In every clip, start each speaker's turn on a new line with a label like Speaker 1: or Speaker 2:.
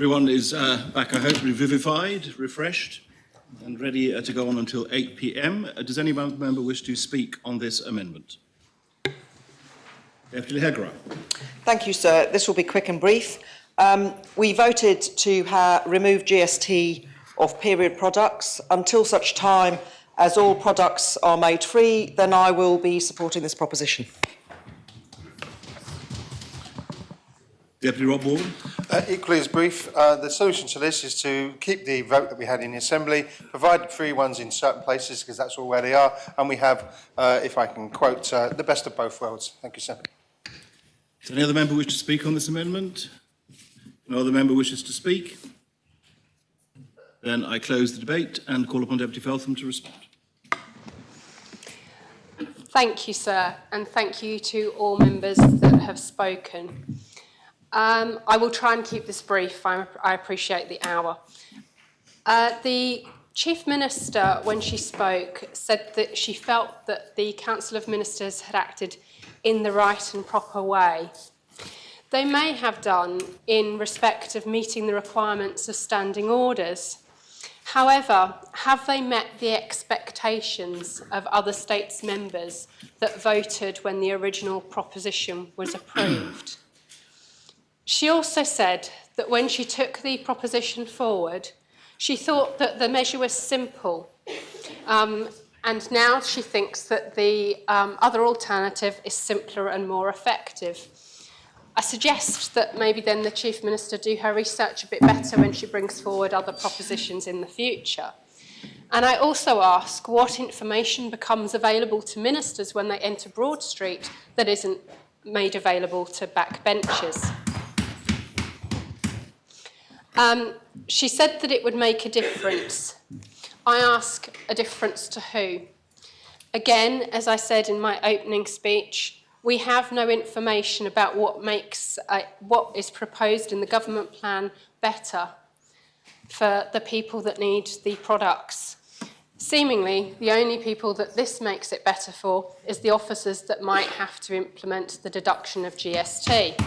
Speaker 1: Everyone is back, I hope, revivified, refreshed, and ready to go on until 8 p.m. Does any member wish to speak on this amendment? Deputy Hegra.
Speaker 2: Thank you, sir. This will be quick and brief. We voted to remove GST of period products. Until such time as all products are made free, then I will be supporting this proposition.
Speaker 1: Deputy Rob Ward.
Speaker 3: Equally as brief, the solution to this is to keep the vote that we had in the Assembly, provide free ones in certain places because that's all where they are, and we have, if I can quote, the best of both worlds. Thank you, sir.
Speaker 1: Does any other member wish to speak on this amendment? No other member wishes to speak? Then I close the debate and call upon Deputy Feltham to respond.
Speaker 4: Thank you, sir, and thank you to all members that have spoken. I will try and keep this brief. I appreciate the hour. The Chief Minister, when she spoke, said that she felt that the Council of Ministers had acted in the right and proper way. They may have done in respect of meeting the requirements of standing orders. However, have they met the expectations of other states' members that voted when the original proposition was approved? She also said that when she took the proposition forward, she thought that the measure was simple, and now she thinks that the other alternative is simpler and more effective. I suggest that maybe then the Chief Minister do her research a bit better when she brings forward other propositions in the future. And I also ask what information becomes available to ministers when they enter Broad Street that isn't made available to backbenchers. She said that it would make a difference. I ask, a difference to who? Again, as I said in my opening speech, we have no information about what makes what is proposed in the government plan better for the people that need the products. Seemingly, the only people that this makes it better for is the officers that might have to implement the deduction of GST.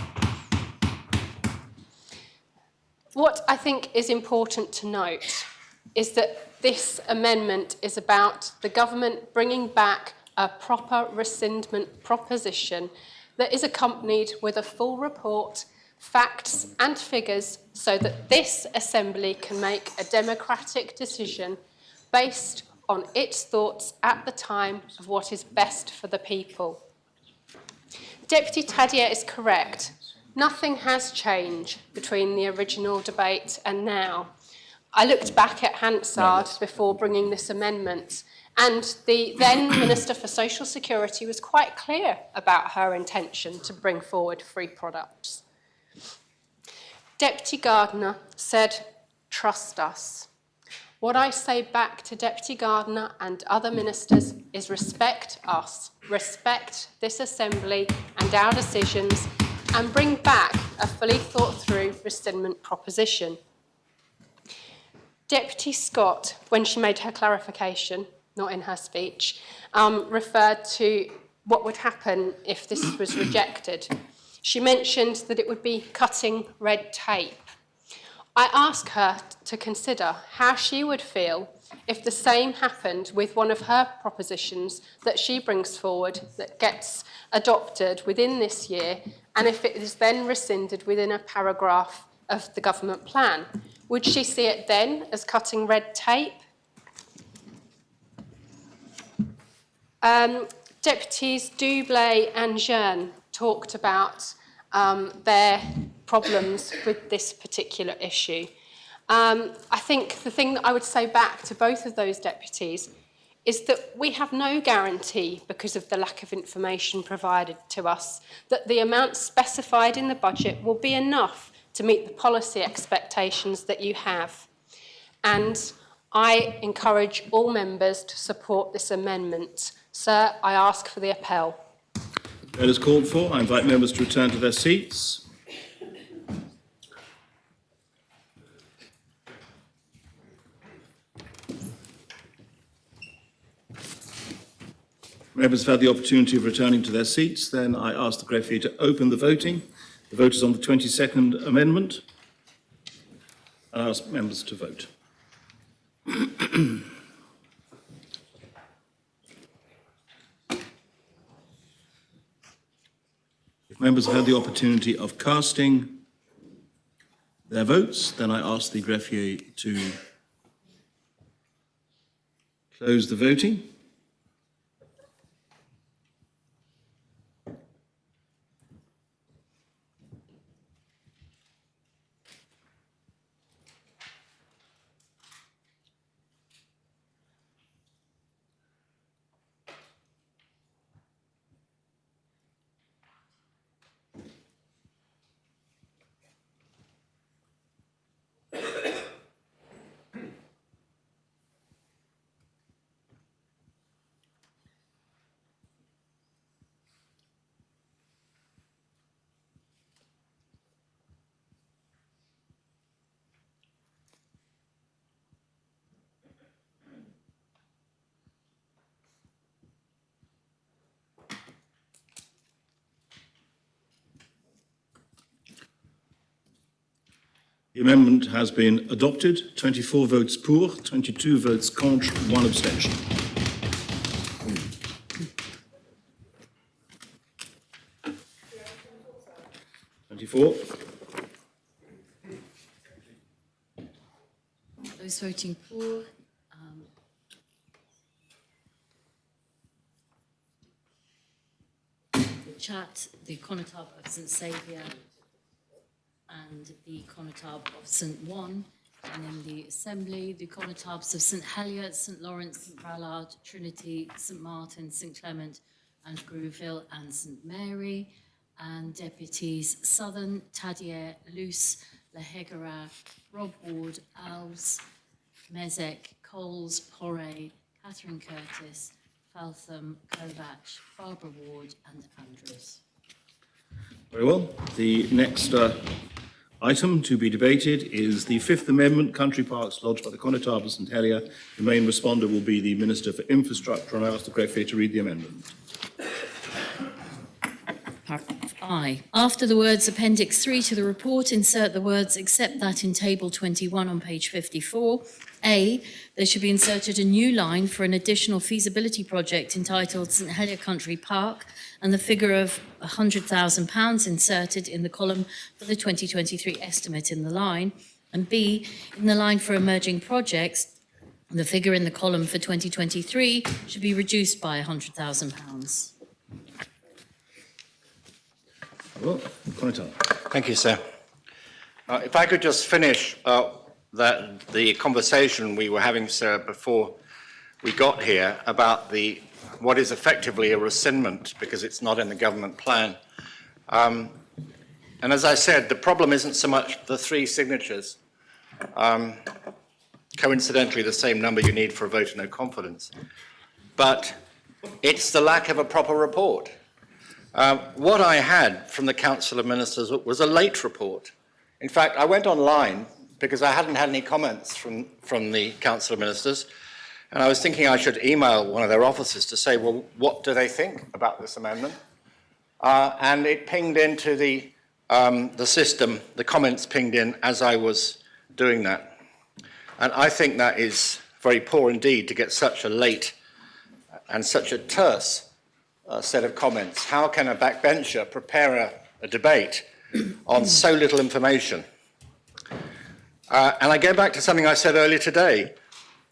Speaker 4: What I think is important to note is that this amendment is about the government bringing back a proper rescindment proposition that is accompanied with a full report, facts and figures so that this Assembly can make a democratic decision based on its thoughts at the time of what is best for the people. Deputy Taddier is correct. Nothing has changed between the original debate and now. I looked back at Hansard before bringing this amendment, and the then Minister for Social Security was quite clear about her intention to bring forward free products. Deputy Gardiner said, trust us. What I say back to Deputy Gardiner and other ministers is respect us, respect this Assembly and our decisions, and bring back a fully thought through rescindment proposition. Deputy Scott, when she made her clarification, not in her speech, referred to what would happen if this was rejected. She mentioned that it would be cutting red tape. I asked her to consider how she would feel if the same happened with one of her propositions that she brings forward that gets adopted within this year, and if it is then rescinded within a paragraph of the government plan. Would she see it then as cutting red tape? Deputies Dublé and Jeune talked about their problems with this particular issue. I think the thing that I would say back to both of those deputies is that we have no guarantee, because of the lack of information provided to us, that the amount specified in the budget will be enough to meet the policy expectations that you have. And I encourage all members to support this amendment. Sir, I ask for the appel.
Speaker 1: That is called for. I invite members to return to their seats. Members have had the opportunity of returning to their seats. Then I ask the greffier to open the voting. The vote is on the 22nd amendment. I ask members to vote. If members have had the opportunity of casting their votes, then I ask the greffier to close the voting. The amendment has been adopted. 24 votes pour, 22 votes contre, 1 abstention.
Speaker 5: Those voting for, the Chat, the Conotop of St Saviour, and the Conotop of St One, and in the Assembly, the Conotops of St Helier, St Lawrence, St Ballard, Trinity, St Martin, St Clement, and Grooville, and St Mary, and Deputies Southern, Tadier, Luce, Lahegara, Rob Ward, Alves, Mezek, Coles, Porre, Catherine Curtis, Faltham, Kovac, Barbara Ward, and Andrews.
Speaker 1: Very well. The next item to be debated is the Fifth Amendment, Country Parks lodged by the Conotop of St Helier. The main responder will be the Minister for Infrastructure, and I ask the greffier to read the amendment.
Speaker 5: Paragraph I. After the words Appendix 3 to the report, insert the words except that in Table 21 on page 54. A. There should be inserted a new line for an additional feasibility project entitled St Helier Country Park, and the figure of £100,000 inserted in the column for the 2023 estimate in the line. And B. In the line for emerging projects, the figure in the column for 2023 should be reduced by £100,000.
Speaker 1: Well, Conotop.
Speaker 6: Thank you, sir. If I could just finish the conversation we were having, sir, before we got here about what is effectively a rescindment because it's not in the government plan. And as I said, the problem isn't so much the 3 signatures, coincidentally the same number you need for a vote of no confidence, but it's the lack of a proper report. What I had from the Council of Ministers was a late report. In fact, I went online because I hadn't had any comments from the Council of Ministers, and I was thinking I should email one of their officers to say, well, what do they think about this amendment? And it pinged into the system, the comments pinged in as I was doing that. And I think that is very poor indeed to get such a late and such a terse set of comments. How can a backbencher prepare a debate on so little information? And I go back to something I said earlier today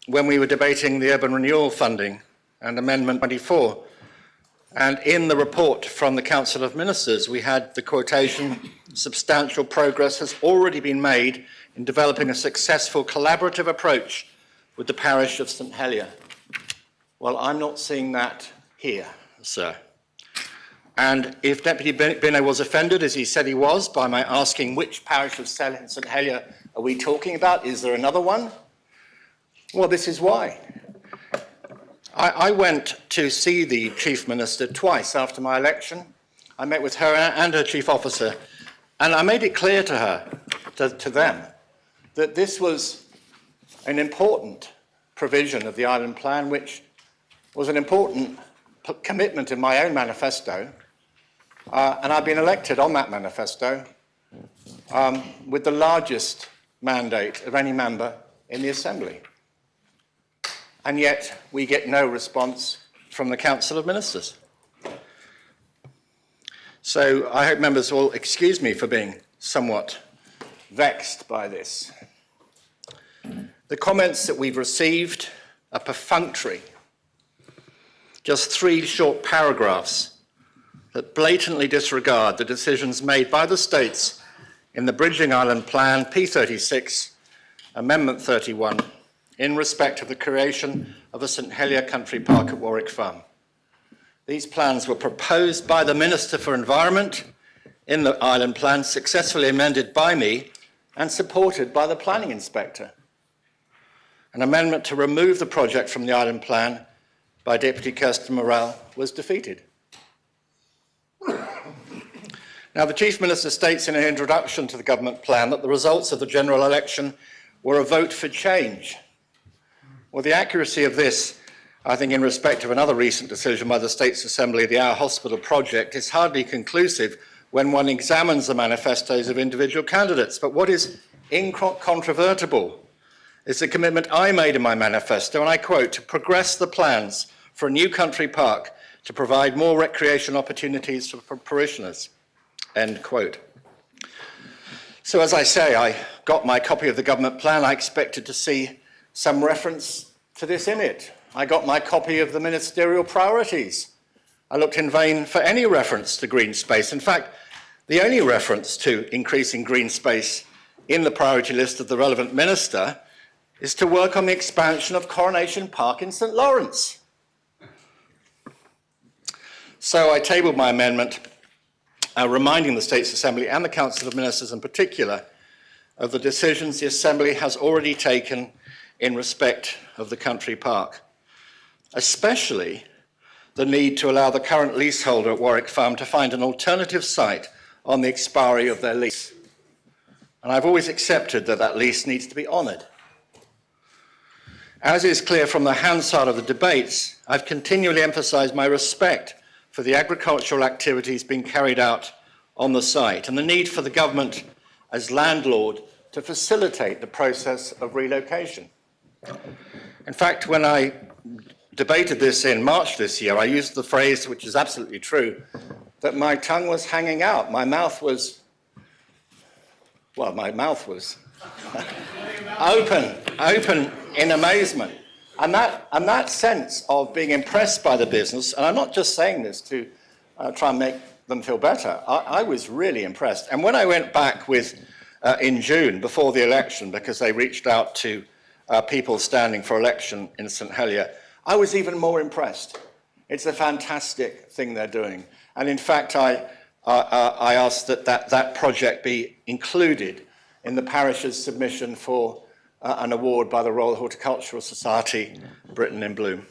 Speaker 6: when we were debating the urban renewal funding and Amendment 24. And in the report from the Council of Ministers, we had the quotation, substantial progress has already been made in developing a successful collaborative approach with the parish of St Helier. Well, I'm not seeing that here, sir. And if Deputy Binno was offended, as he said he was, by my asking which parish of St Helier are we talking about, is there another one? Well, this is why. I went to see the Chief Minister twice after my election. I met with her and her Chief Officer, and I made it clear to her, to them, that this was an important provision of the Island Plan, which was an important commitment in my own manifesto, and I've been elected on that manifesto with the largest mandate of any member in the Assembly. And yet we get no response from the Council of Ministers. So I hope members will excuse me for being somewhat vexed by this. The comments that we've received are perfunctory. Just 3 short paragraphs that blatantly disregard the decisions made by the states in the Bridging Island Plan P36, Amendment 31, in respect of the creation of a St Helier Country Park at Warwick Farm. These plans were proposed by the Minister for Environment in the Island Plan, successfully amended by me and supported by the Planning Inspector. An amendment to remove the project from the Island Plan by Deputy Kirsten Morrell was defeated. Now, the Chief Minister states in an introduction to the government plan that the results of the general election were a vote for change. Well, the accuracy of this, I think, in respect of another recent decision by the States Assembly, the Our Hospital project, is hardly conclusive when one examines the manifestos of individual candidates. But what is incontrovertible is the commitment I made in my manifesto, and I quote, to progress the plans for a new country park to provide more recreation opportunities for parishioners, end quote. So as I say, I got my copy of the government plan. I expected to see some reference to this in it. I got my copy of the ministerial priorities. I looked in vain for any reference to green space. In fact, the only reference to increasing green space in the priority list of the relevant minister is to work on the expansion of Coronation Park in St Lawrence. So I tabled my amendment, reminding the States Assembly and the Council of Ministers in particular of the decisions the Assembly has already taken in respect of the country park, especially the need to allow the current leaseholder at Warwick Farm to find an alternative site on the expiry of their lease. And I've always accepted that that lease needs to be honoured. As is clear from the Hansard of the debates, I've continually emphasised my respect for the agricultural activities being carried out on the site and the need for the government as landlord to facilitate the process of relocation. In fact, when I debated this in March this year, I used the phrase, which is absolutely true, that my tongue was hanging out. My mouth was open in amazement. And that sense of being impressed by the business, and I'm not just saying this to try and make them feel better, I was really impressed. And when I went back in June, before the election, because they reached out to people standing for election in St Helier, I was even more impressed. It's a fantastic thing they're doing. And in fact, I asked that project be included in the parish's submission for an award by the Royal Horticultural Society, Britain in Bloom.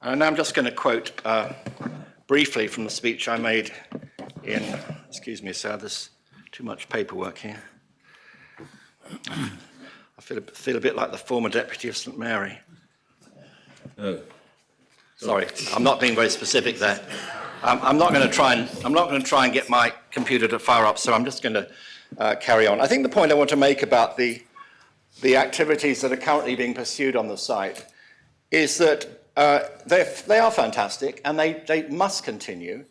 Speaker 6: And I'm just going to quote briefly from the speech I made in, excuse me, sir, there's too much paperwork here. I feel a bit like the former deputy of St Mary.
Speaker 1: Oh.
Speaker 6: Sorry, I'm not being very specific there. I'm not going to try and get my computer to fire up, so I'm just going to carry on. I think the point I want to make about the activities that are currently being pursued on the site is that they are fantastic and they must continue,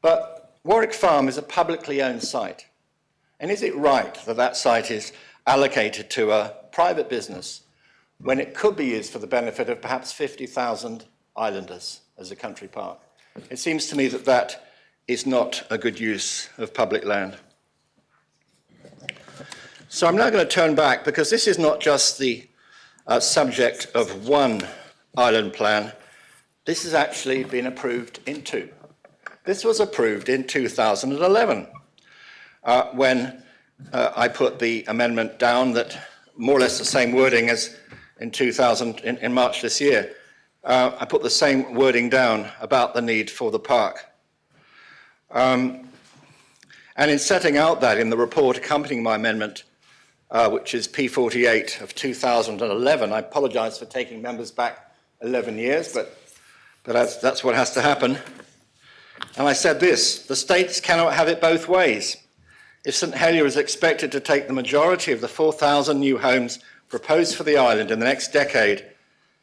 Speaker 6: but Warwick Farm is a publicly owned site. And is it right that that site is allocated to a private business when it could be used for the benefit of perhaps 50,000 islanders as a country park? It seems to me that that is not a good use of public land. So I'm now going to turn back, because this is not just the subject of one island plan. This has actually been approved in 2. This was approved in 2011 when I put the amendment down that more or less the same wording as in March this year. I put the same wording down about the need for the park. And in setting out that in the report accompanying my amendment, which is P48 of 2011, I apologise for taking members back 11 years, but that's what has to happen. And I said this: the states cannot have it both ways. If St Helier is expected to take the majority of the 4,000 new homes proposed for the island in the next decade,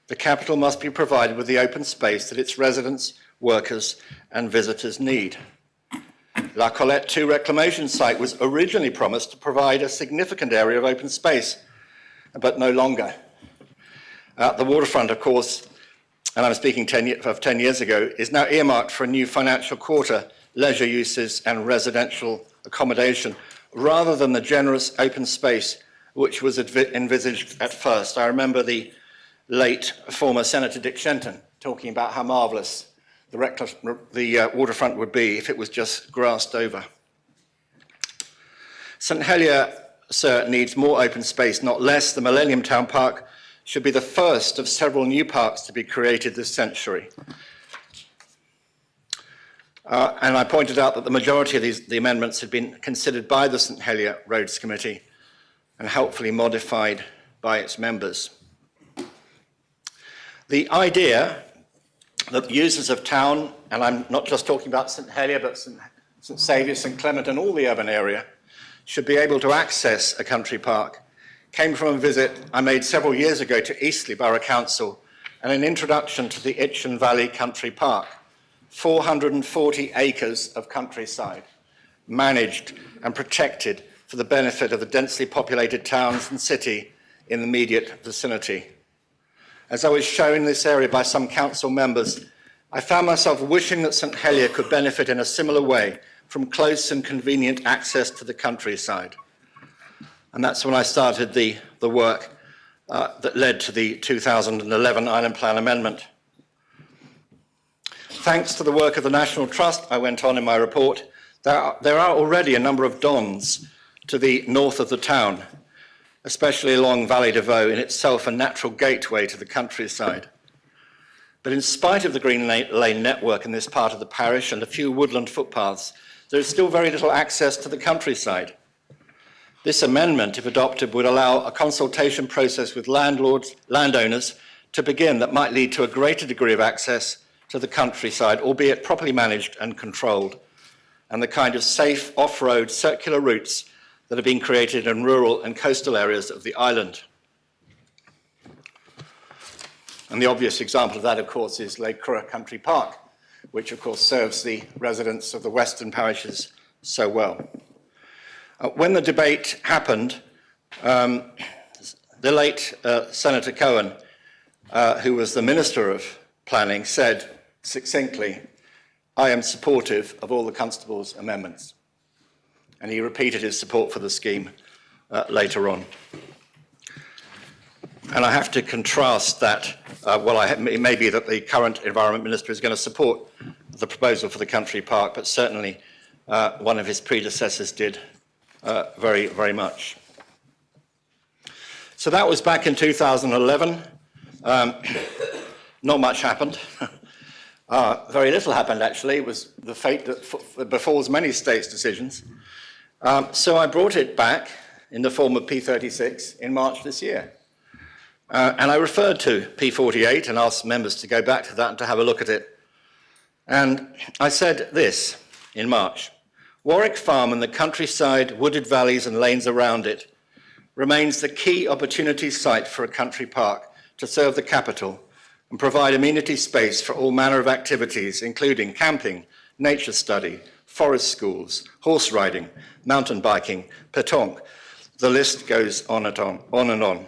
Speaker 6: the capital must be provided with the open space that its residents, workers and visitors need. La Colette 2 reclamation site was originally promised to provide a significant area of open space, but no longer. The waterfront, of course, and I'm speaking 10 years ago, is now earmarked for a new financial quarter, leisure uses and residential accommodation, rather than the generous open space which was envisaged at first. I remember the late former Senator Dick Shenton talking about how marvellous the waterfront would be if it was just grassed over. St Helier, sir, needs more open space, not less. The Millennium Town Park should be the first of several new parks to be created this century. And I pointed out that the majority of the amendments had been considered by the St Helier Roads Committee and helpfully modified by its members. The idea that users of town, and I'm not just talking about St Helier, but St Saviour, St Clement and all the urban area, should be able to access a country park, came from a visit I made several years ago to Eastleigh Borough Council and an introduction to the Itchen Valley Country Park, 440 acres of countryside, managed and protected for the benefit of the densely populated towns and city in the immediate vicinity. As I was shown this area by some council members, I found myself wishing that St Helier could benefit in a similar way from close and convenient access to the countryside. And that's when I started the work that led to the 2011 Island Plan Amendment. Thanks to the work of the National Trust, I went on in my report, there are already a number of dons to the north of the town, especially along Valley de Vaux, in itself a natural gateway to the countryside. But in spite of the Green Lane network in this part of the parish and a few woodland footpaths, there is still very little access to the countryside. This amendment, if adopted, would allow a consultation process with landowners to begin that might lead to a greater degree of access to the countryside, albeit properly managed and controlled, and the kind of safe off-road circular routes that have been created in rural and coastal areas of the island. And the obvious example of that, of course, is Lake Curragh Country Park, which, of course, serves the residents of the western parishes so well. When the debate happened, the late Senator Cohen, who was the Minister of Planning, said succinctly, "I am supportive of all the Constable's amendments." And he repeated his support for the scheme later on. And I have to contrast that, it may be that the current Environment Minister is going to support the proposal for the country park, but certainly one of his predecessors did very, very much. So that was back in 2011. Not much happened. Very little happened, actually. It was the fate that befalls many states' decisions. So I brought it back in the form of P36 in March this year. And I referred to P48 and asked members to go back to that and to have a look at it. And I said this in March: Warwick Farm and the countryside, wooded valleys and lanes around it remains the key opportunity site for a country park to serve the capital and provide amenity space for all manner of activities, including camping, nature study, forest schools, horse riding, mountain biking, pétanque. The list goes on and on.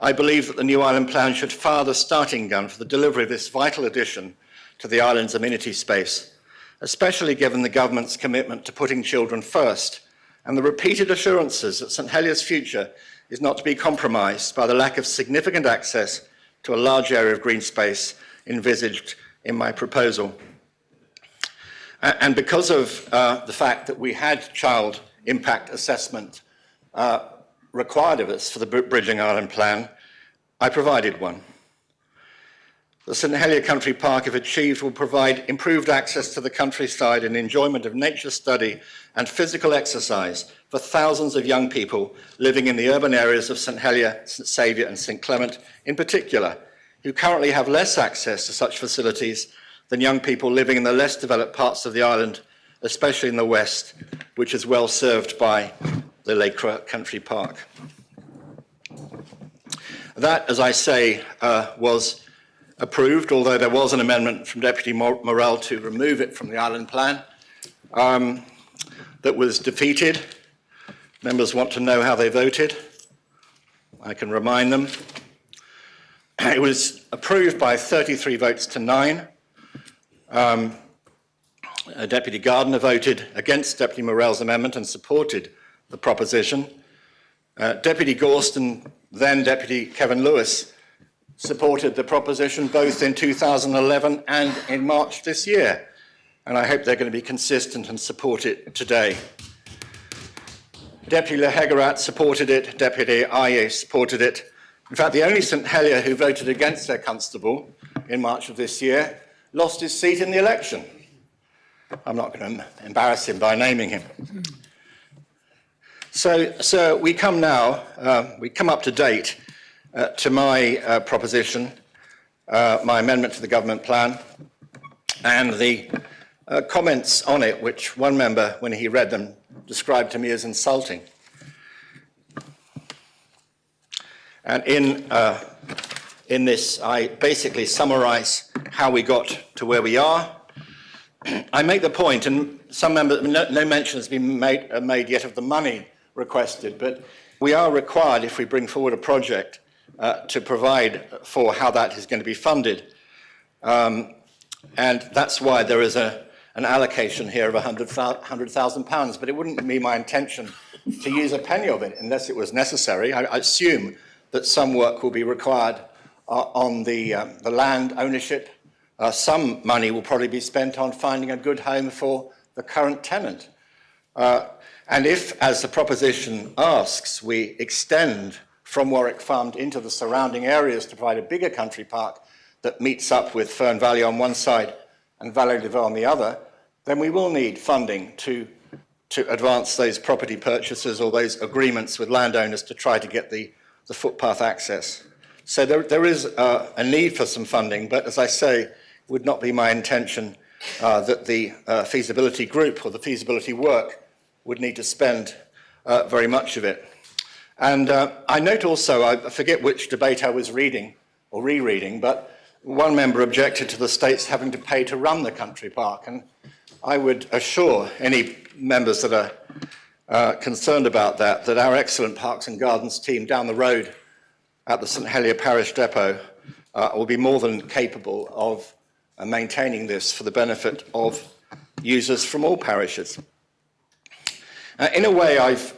Speaker 6: I believe that the new island plan should fire the starting gun for the delivery of this vital addition to the island's amenity space, especially given the government's commitment to putting children first and the repeated assurances that St Helier's future is not to be compromised by the lack of significant access to a large area of green space envisaged in my proposal. And because of the fact that we had child impact assessment required of us for the Bridging Island Plan, I provided one. The St Helier Country Park, if achieved, will provide improved access to the countryside and enjoyment of nature study and physical exercise for thousands of young people living in the urban areas of St Helier, St Saviour and St Clement in particular, who currently have less access to such facilities than young people living in the less developed parts of the island especially in the west, which is well served by the Lacre Country Park. That, as I say, was approved, although there was an amendment from Deputy Morell to remove it from the island plan that was defeated. Members want to know how they voted. I can remind them. It was approved by 33 votes to 9. Deputy Gardiner voted against Deputy Morell's amendment and supported the proposition. Deputy Gorst and then Deputy Kevin Lewis supported the proposition both in 2011 and in March this year. And I hope they're going to be consistent and support it today. Deputy Lehegarat supported it, Deputy Aye supported it. In fact, the only St Helier who voted against their constable in March of this year lost his seat in the election. I'm not going to embarrass him by naming him. So we come now, we come up to date to my proposition, my amendment to the government plan, and the comments on it, which one member, when he read them, described to me as insulting. And in this, I basically summarize how we got to where we are. I make the point, and some members, no mention has been made yet of the money requested, but we are required, if we bring forward a project, to provide for how that is going to be funded. And that's why there is an allocation here of £100,000, but it wouldn't be my intention to use a penny of it unless it was necessary. I assume that some work will be required on the land ownership. Some money will probably be spent on finding a good home for the current tenant. And if, as the proposition asks, we extend from Warwick Farm into the surrounding areas to provide a bigger country park that meets up with Fern Valley on one side and Vallée de Vaux on the other, then we will need funding to advance those property purchases or those agreements with landowners to try to get the footpath access. So there is a need for some funding, but as I say, it would not be my intention that the feasibility group or the feasibility work would need to spend very much of it. And I note also, I forget which debate I was reading or rereading, but one member objected to the states having to pay to run the country park. And I would assure any members that are concerned about that our excellent Parks and Gardens team down the road at the St Helier Parish Depot will be more than capable of maintaining this for the benefit of users from all parishes. In a way, I've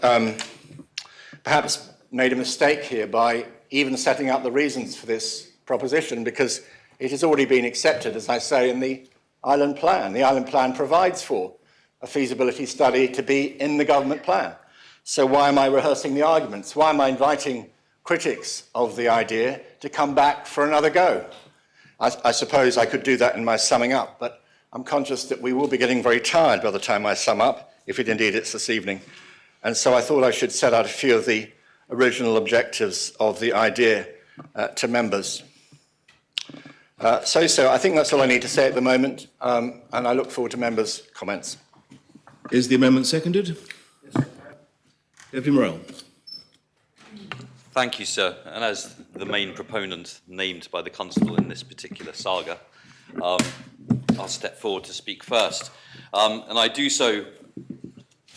Speaker 6: perhaps made a mistake here by even setting out the reasons for this proposition, because it has already been accepted, as I say, in the island plan. The island plan provides for a feasibility study to be in the government plan. So why am I rehearsing the arguments? Why am I inviting critics of the idea to come back for another go? I suppose I could do that in my summing up, but I'm conscious that we will be getting very tired by the time I sum up, if indeed it's this evening. And so I thought I should set out a few of the original objectives of the idea to members. So I think that's all I need to say at the moment, and I look forward to members' comments.
Speaker 1: Is the amendment seconded? Yes. Deputy Morell.
Speaker 7: Thank you, sir. And as the main proponent named by the Constable in this particular saga, I'll step forward to speak first. And I do so,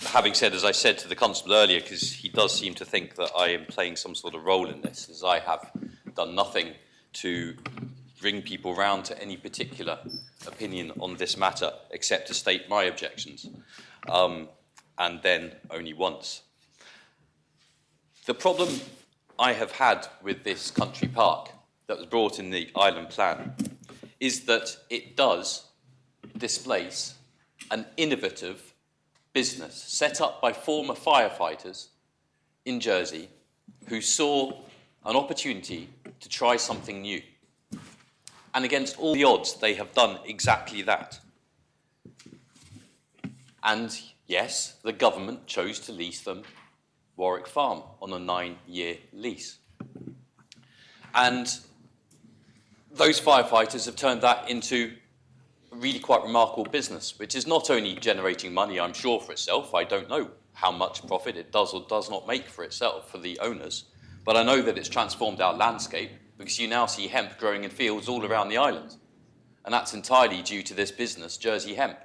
Speaker 7: having said, as I said to the Constable earlier, because he does seem to think that I am playing some sort of role in this, as I have done nothing to bring people round to any particular opinion on this matter, except to state my objections, and then only once. The problem I have had with this country park that was brought in the island plan is that it does displace an innovative business set up by former firefighters in Jersey who saw an opportunity to try something new. And against all the odds, they have done exactly that. And yes, the government chose to lease them Warwick Farm on a 9-year lease. And those firefighters have turned that into a really quite remarkable business, which is not only generating money, I'm sure, for itself. I don't know how much profit it does or does not make for itself, for the owners, but I know that it's transformed our landscape because you now see hemp growing in fields all around the island. And that's entirely due to this business, Jersey Hemp.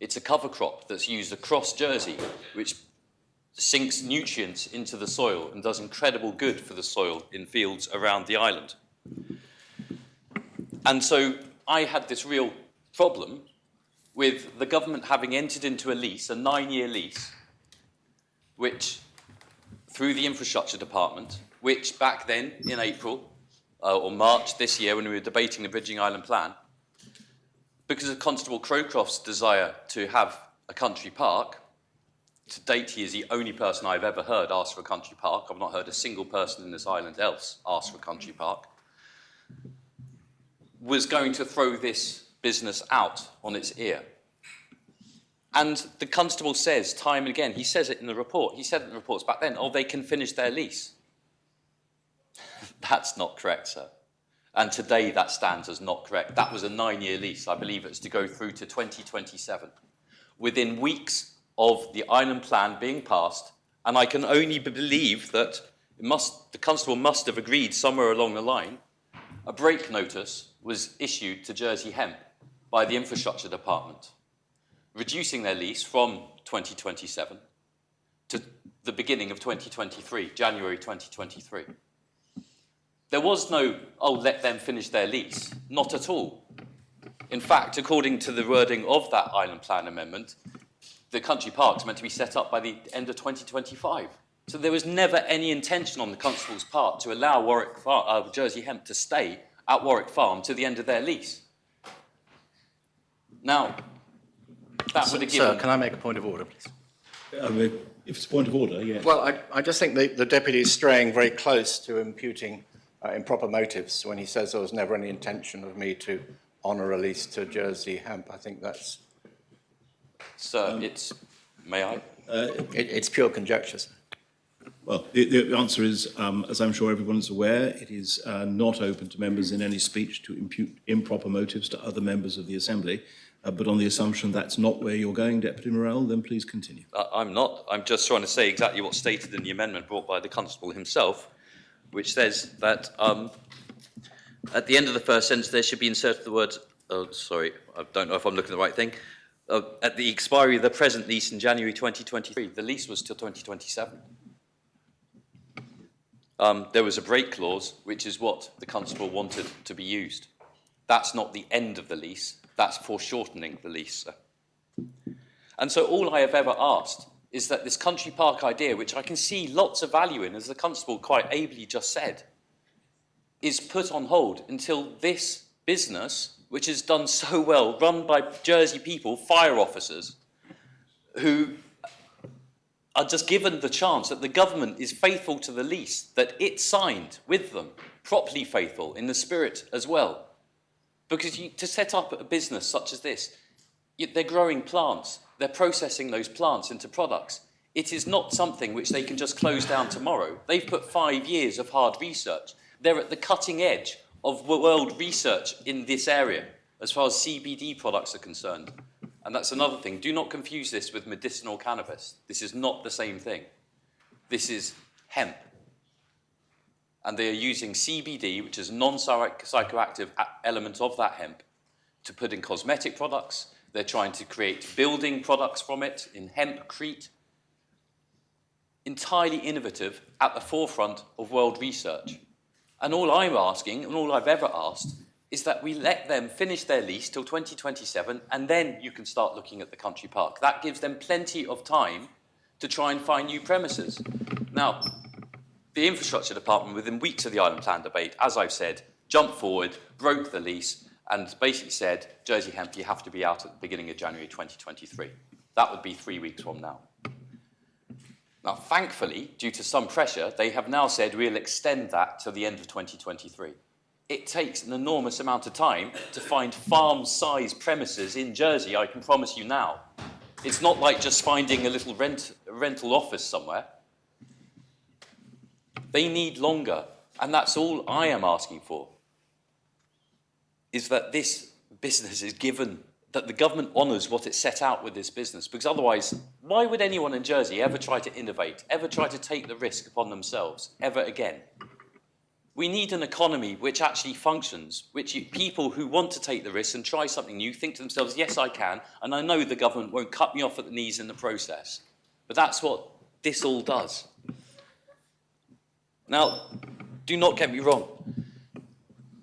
Speaker 7: It's a cover crop that's used across Jersey, which sinks nutrients into the soil and does incredible good for the soil in fields around the island. And so I had this real problem with the government having entered into a lease, a 9-year lease, which, through the infrastructure department, which back then in April or March this year when we were debating the Bridging Island plan, because of Constable Crowcroft's desire to have a country park, to date he is the only person I've ever heard ask for a country park. I've not heard a single person in this island else ask for a country park, was going to throw this business out on its ear. And the constable says time and again, he says it in the report, he said it in the reports back then, oh, they can finish their lease. That's not correct, sir. And today that stands as not correct. That was a 9-year lease. I believe it's to go through to 2027. Within weeks of the island plan being passed, and I can only believe that the constable must have agreed somewhere along the line, a break notice was issued to Jersey Hemp by the infrastructure department, reducing their lease from 2027 to the beginning of 2023, January 2023. There was no, oh, let them finish their lease. Not at all. In fact, according to the wording of that island plan amendment, the country park's meant to be set up by the end of 2025. So there was never any intention on the constable's part to allow Jersey Hemp to stay at Warwick Farm to the end of their lease. Now, that would have given...
Speaker 6: Sir, can I make a point of order, please?
Speaker 1: If it's a point of order, yes.
Speaker 6: Well, I just think the deputy is straying very close to imputing improper motives when he says there was never any intention of me to honour a lease to Jersey Hemp. I think that's...
Speaker 7: Sir, may I?
Speaker 6: It's pure conjecture, sir.
Speaker 1: Well, the answer is, as I'm sure everyone is aware, it is not open to members in any speech to impute improper motives to other members of the Assembly. But on the assumption that's not where you're going, Deputy Morell, then please continue.
Speaker 7: I'm not. I'm just trying to say exactly what's stated in the amendment brought by the constable himself, which says that at the end of the first sentence there should be inserted the words, oh, sorry, I don't know if I'm looking at the right thing, at the expiry of the present lease in January 2023. The lease was till 2027. There was a break clause, which is what the constable wanted to be used. That's not the end of the lease, that's foreshortening the lease, sir. And so all I have ever asked is that this country park idea, which I can see lots of value in, as the constable quite ably just said, is put on hold until this business, which has done so well, run by Jersey people, fire officers, who are just given the chance that the government is faithful to the lease that it signed with them, properly faithful in the spirit as well. Because to set up a business such as this, they're growing plants, they're processing those plants into products. It is not something which they can just close down tomorrow. They've put 5 years of hard research. They're at the cutting edge of world research in this area, as far as CBD products are concerned. And that's another thing. Do not confuse this with medicinal cannabis. This is not the same thing. This is hemp. And they are using CBD, which is a non-psychoactive element of that hemp, to put in cosmetic products. They're trying to create building products from it in hempcrete. Entirely innovative, at the forefront of world research. And all I'm asking, and all I've ever asked, is that we let them finish their lease till 2027, and then you can start looking at the country park. That gives them plenty of time to try and find new premises. Now, the infrastructure department, within weeks of the island plan debate, as I've said, jumped forward, broke the lease, and basically said, Jersey Hemp, you have to be out at the beginning of January 2023. That would be 3 weeks from now. Now, thankfully, due to some pressure, they have now said we'll extend that to the end of 2023. It takes an enormous amount of time to find farm-sized premises in Jersey, I can promise you now. It's not like just finding a little rental office somewhere. They need longer, and that's all I am asking for, is that this business is given that the government honours what it set out with this business, because otherwise, why would anyone in Jersey ever try to innovate, ever try to take the risk upon themselves, ever again? We need an economy which actually functions, people who want to take the risk and try something new think to themselves, yes, I can, and I know the government won't cut me off at the knees in the process. But that's what this all does. Now, do not get me wrong.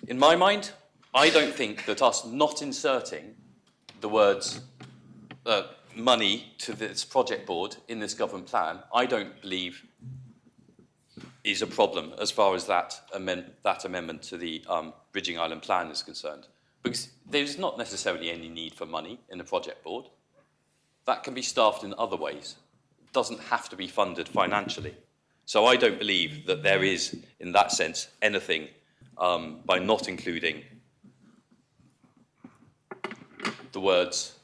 Speaker 7: In my mind, I don't think that us not inserting the words money to this project board in this government plan, I don't believe is a problem as far as that amendment to the Bridging Island plan is concerned. Because there's not necessarily any need for money in the project board. That can be staffed in other ways. It doesn't have to be funded financially. So I don't believe that there is, in that sense, anything by not including the words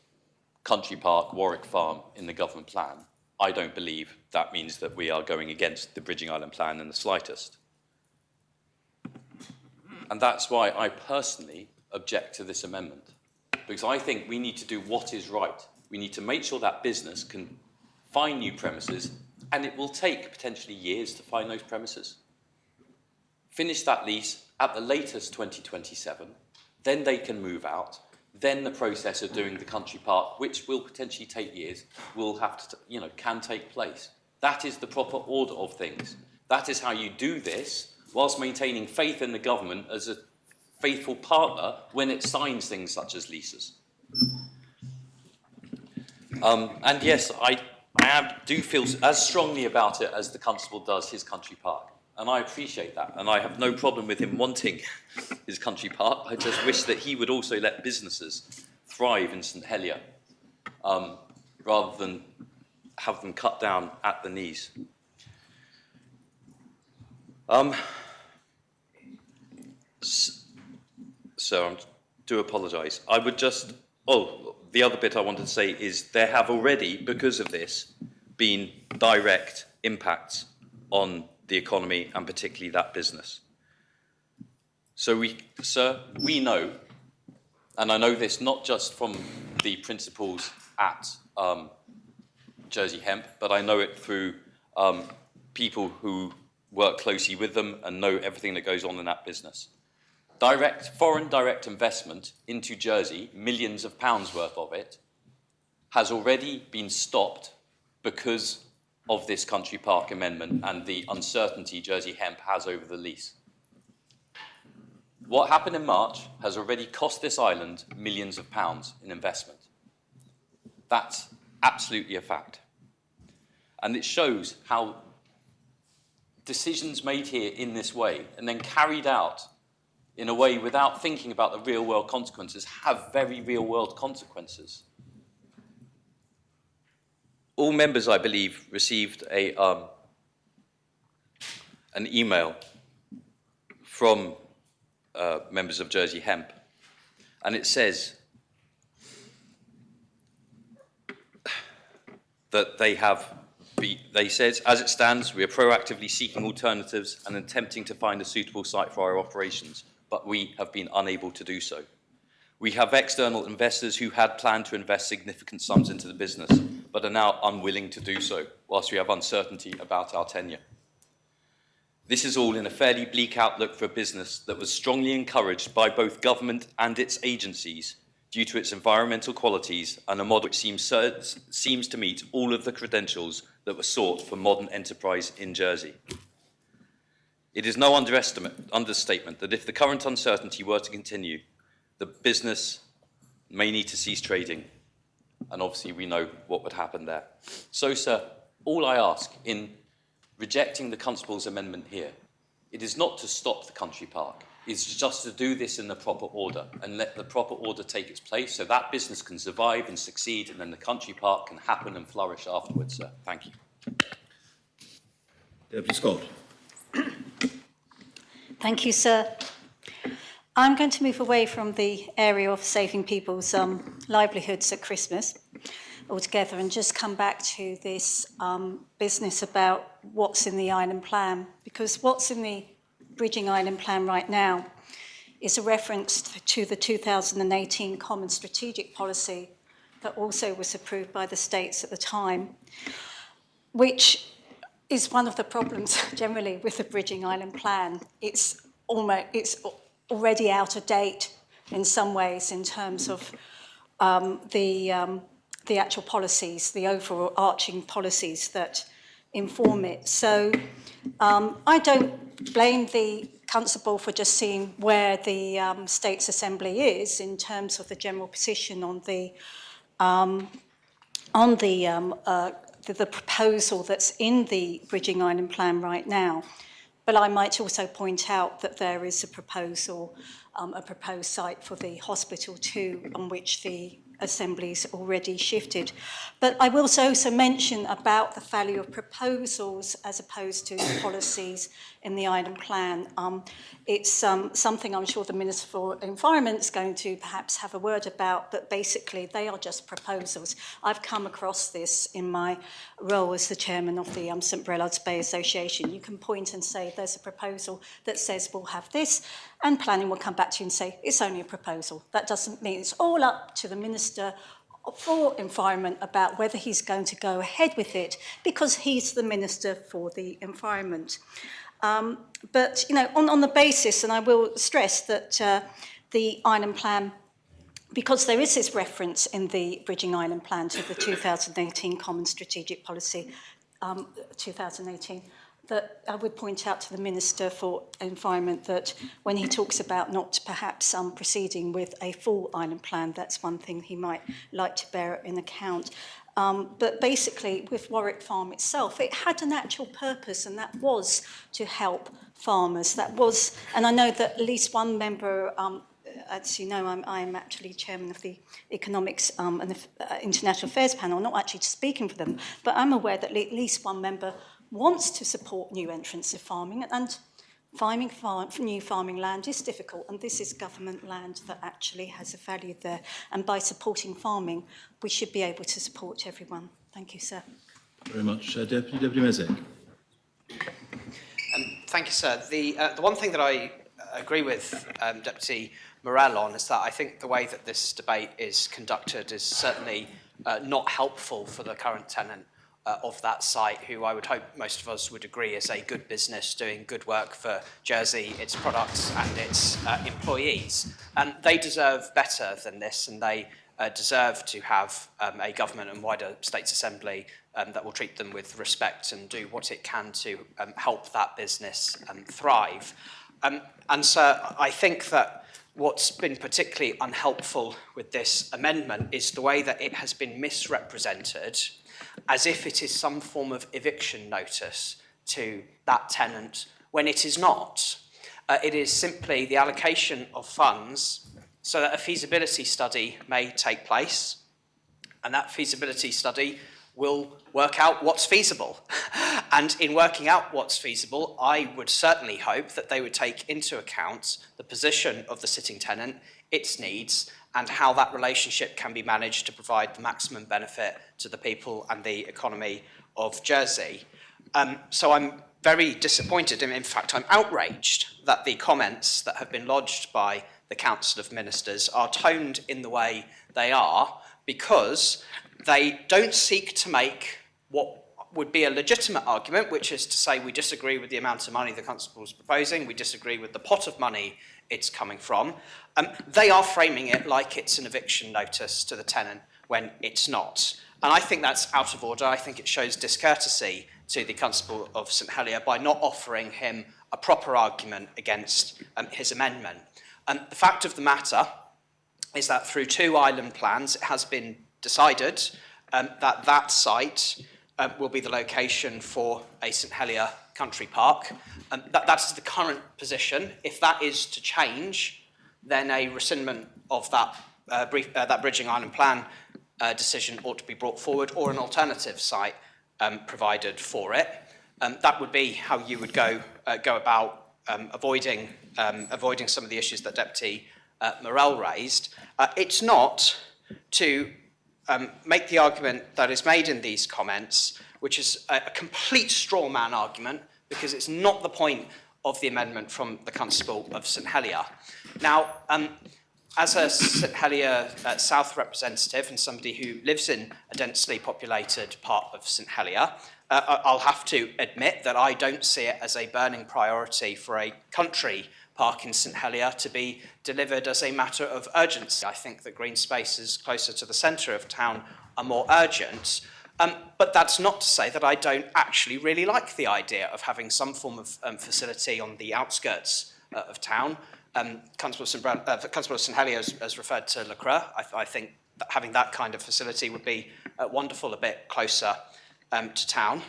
Speaker 7: Country Park, Warwick Farm in the government plan. I don't believe that means that we are going against the Bridging Island plan in the slightest. And that's why I personally object to this amendment, because I think we need to do what is right. We need to make sure that business can find new premises, and it will take potentially years to find those premises. Finish that lease at the latest 2027, then they can move out. Then the process of doing the country park, which will potentially take years, will have to, can take place. That is the proper order of things. That is how you do this, whilst maintaining faith in the government as a faithful partner when it signs things such as leases. And yes, I do feel as strongly about it as the Constable does his country park. And I appreciate that. And I have no problem with him wanting his country park. I just wish that he would also let businesses thrive in St Helier, rather than have them cut down at the knees. So I do apologise. I would just, the other bit I wanted to say is there have already, because of this, been direct impacts on the economy and particularly that business. So we know, and I know this not just from the principals at Jersey Hemp, but I know it through people who work closely with them and know everything that goes on in that business. Foreign direct investment into Jersey, millions of pounds worth of it, has already been stopped because of this country park amendment and the uncertainty Jersey Hemp has over the lease. What happened in March has already cost this island millions of pounds in investment. That's absolutely a fact. And it shows how decisions made here in this way and then carried out in a way without thinking about the real world consequences have very real world consequences. All members, I believe, received an email from members of Jersey Hemp, and it says that they says, as it stands, we are proactively seeking alternatives and attempting to find a suitable site for our operations, but we have been unable to do so. We have external investors who had planned to invest significant sums into the business, but are now unwilling to do so, whilst we have uncertainty about our tenure. This is all in a fairly bleak outlook for a business that was strongly encouraged by both government and its agencies due to its environmental qualities and a model which seems to meet all of the credentials that were sought for modern enterprise in Jersey. It is no understatement that if the current uncertainty were to continue, the business may need to cease trading, and obviously we know what would happen there. So, sir, all I ask in rejecting the Constable's amendment here, it is not to stop the country park, it's just to do this in the proper order and let the proper order take its place so that business can survive and succeed, and then the country park can happen and flourish afterwards, sir. Thank you.
Speaker 1: Deputy Scott.
Speaker 8: Thank you, sir. I'm going to move away from the area of saving people's livelihoods at Christmas altogether and just come back to this business about what's in the Island Plan, because what's in the Bridging Island Plan right now is a reference to the 2018 Common Strategic Policy that also was approved by the states at the time, which is one of the problems generally with the Bridging Island Plan. It's already out of date in some ways in terms of the actual policies, the overarching policies that inform it. So I don't blame the Constable for just seeing where the States Assembly is in terms of the general position on the proposal that's in the Bridging Island Plan right now. But I might also point out that there is a proposal, a proposed site for the hospital too, on which the Assembly's already shifted. But I will also mention about the value of proposals as opposed to policies in the Island Plan. It's something I'm sure the Minister for Environment is going to perhaps have a word about, but basically they are just proposals. I've come across this in my role as the chairman of the St Brelade's Bay Association. You can point and say there's a proposal that says we'll have this, and planning will come back to you and say it's only a proposal. That doesn't mean it's all up to the Minister for Environment about whether he's going to go ahead with it, because he's the Minister for the Environment. But, you know, on the basis, and I will stress that the Island Plan, because there is this reference in the Bridging Island Plan to the 2018 Common Strategic Policy, 2018, that I would point out to the Minister for Environment that when he talks about not perhaps proceeding with a full island plan, that's one thing he might like to bear in account. But basically, with Warwick Farm itself, it had an actual purpose, and that was to help farmers. That was, and I know that at least one member, as you know, I'm actually chairman of the Economics and the International Affairs panel, not actually speaking for them, but I'm aware that at least one member wants to support new entrants of farming, and finding new farming land is difficult, and this is government land that actually has a value there. And by supporting farming, we should be able to support everyone. Thank you, sir.
Speaker 1: Very much. Deputy Mezek.
Speaker 9: Thank you, sir. The one thing that I agree with Deputy Morell on is that I think the way that this debate is conducted is certainly not helpful for the current tenant of that site, who I would hope most of us would agree is a good business doing good work for Jersey, its products and its employees. And they deserve better than this, and they deserve to have a government and wider States Assembly that will treat them with respect and do what it can to help that business thrive. And so I think that what's been particularly unhelpful with this amendment is the way that it has been misrepresented as if it is some form of eviction notice to that tenant, when it is not. It is simply the allocation of funds so that a feasibility study may take place, and that feasibility study will work out what's feasible. And in working out what's feasible, I would certainly hope that they would take into account the position of the sitting tenant, its needs, and how that relationship can be managed to provide the maximum benefit to the people and the economy of Jersey. So I'm very disappointed, and in fact I'm outraged that the comments that have been lodged by the Council of Ministers are toned in the way they are, because they don't seek to make what would be a legitimate argument, which is to say we disagree with the amount of money the Constable is proposing, we disagree with the pot of money it's coming from. They are framing it like it's an eviction notice to the tenant when it's not. And I think that's out of order. I think it shows discourtesy to the Constable of St Helier by not offering him a proper argument against his amendment. The fact of the matter is that through 2 island plans, it has been decided that that site will be the location for a St Helier country park. That is the current position. If that is to change, then a rescindment of that Bridging Island Plan decision ought to be brought forward, or an alternative site provided for it. That would be how you would go about avoiding some of the issues that Deputy Morell raised. It's not to make the argument that is made in these comments, which is a complete straw man argument, because it's not the point of the amendment from the Constable of St Helier. Now, as a St Helier South representative and somebody who lives in a densely populated part of St Helier, I'll have to admit that I don't see it as a burning priority for a country park in St Helier to be delivered as a matter of urgency. I think that green spaces closer to the centre of town are more urgent. But that's not to say that I don't actually really like the idea of having some form of facility on the outskirts of town. Constable of St Helier has referred to Le Creux. I think that having that kind of facility would be wonderful, a bit closer to town.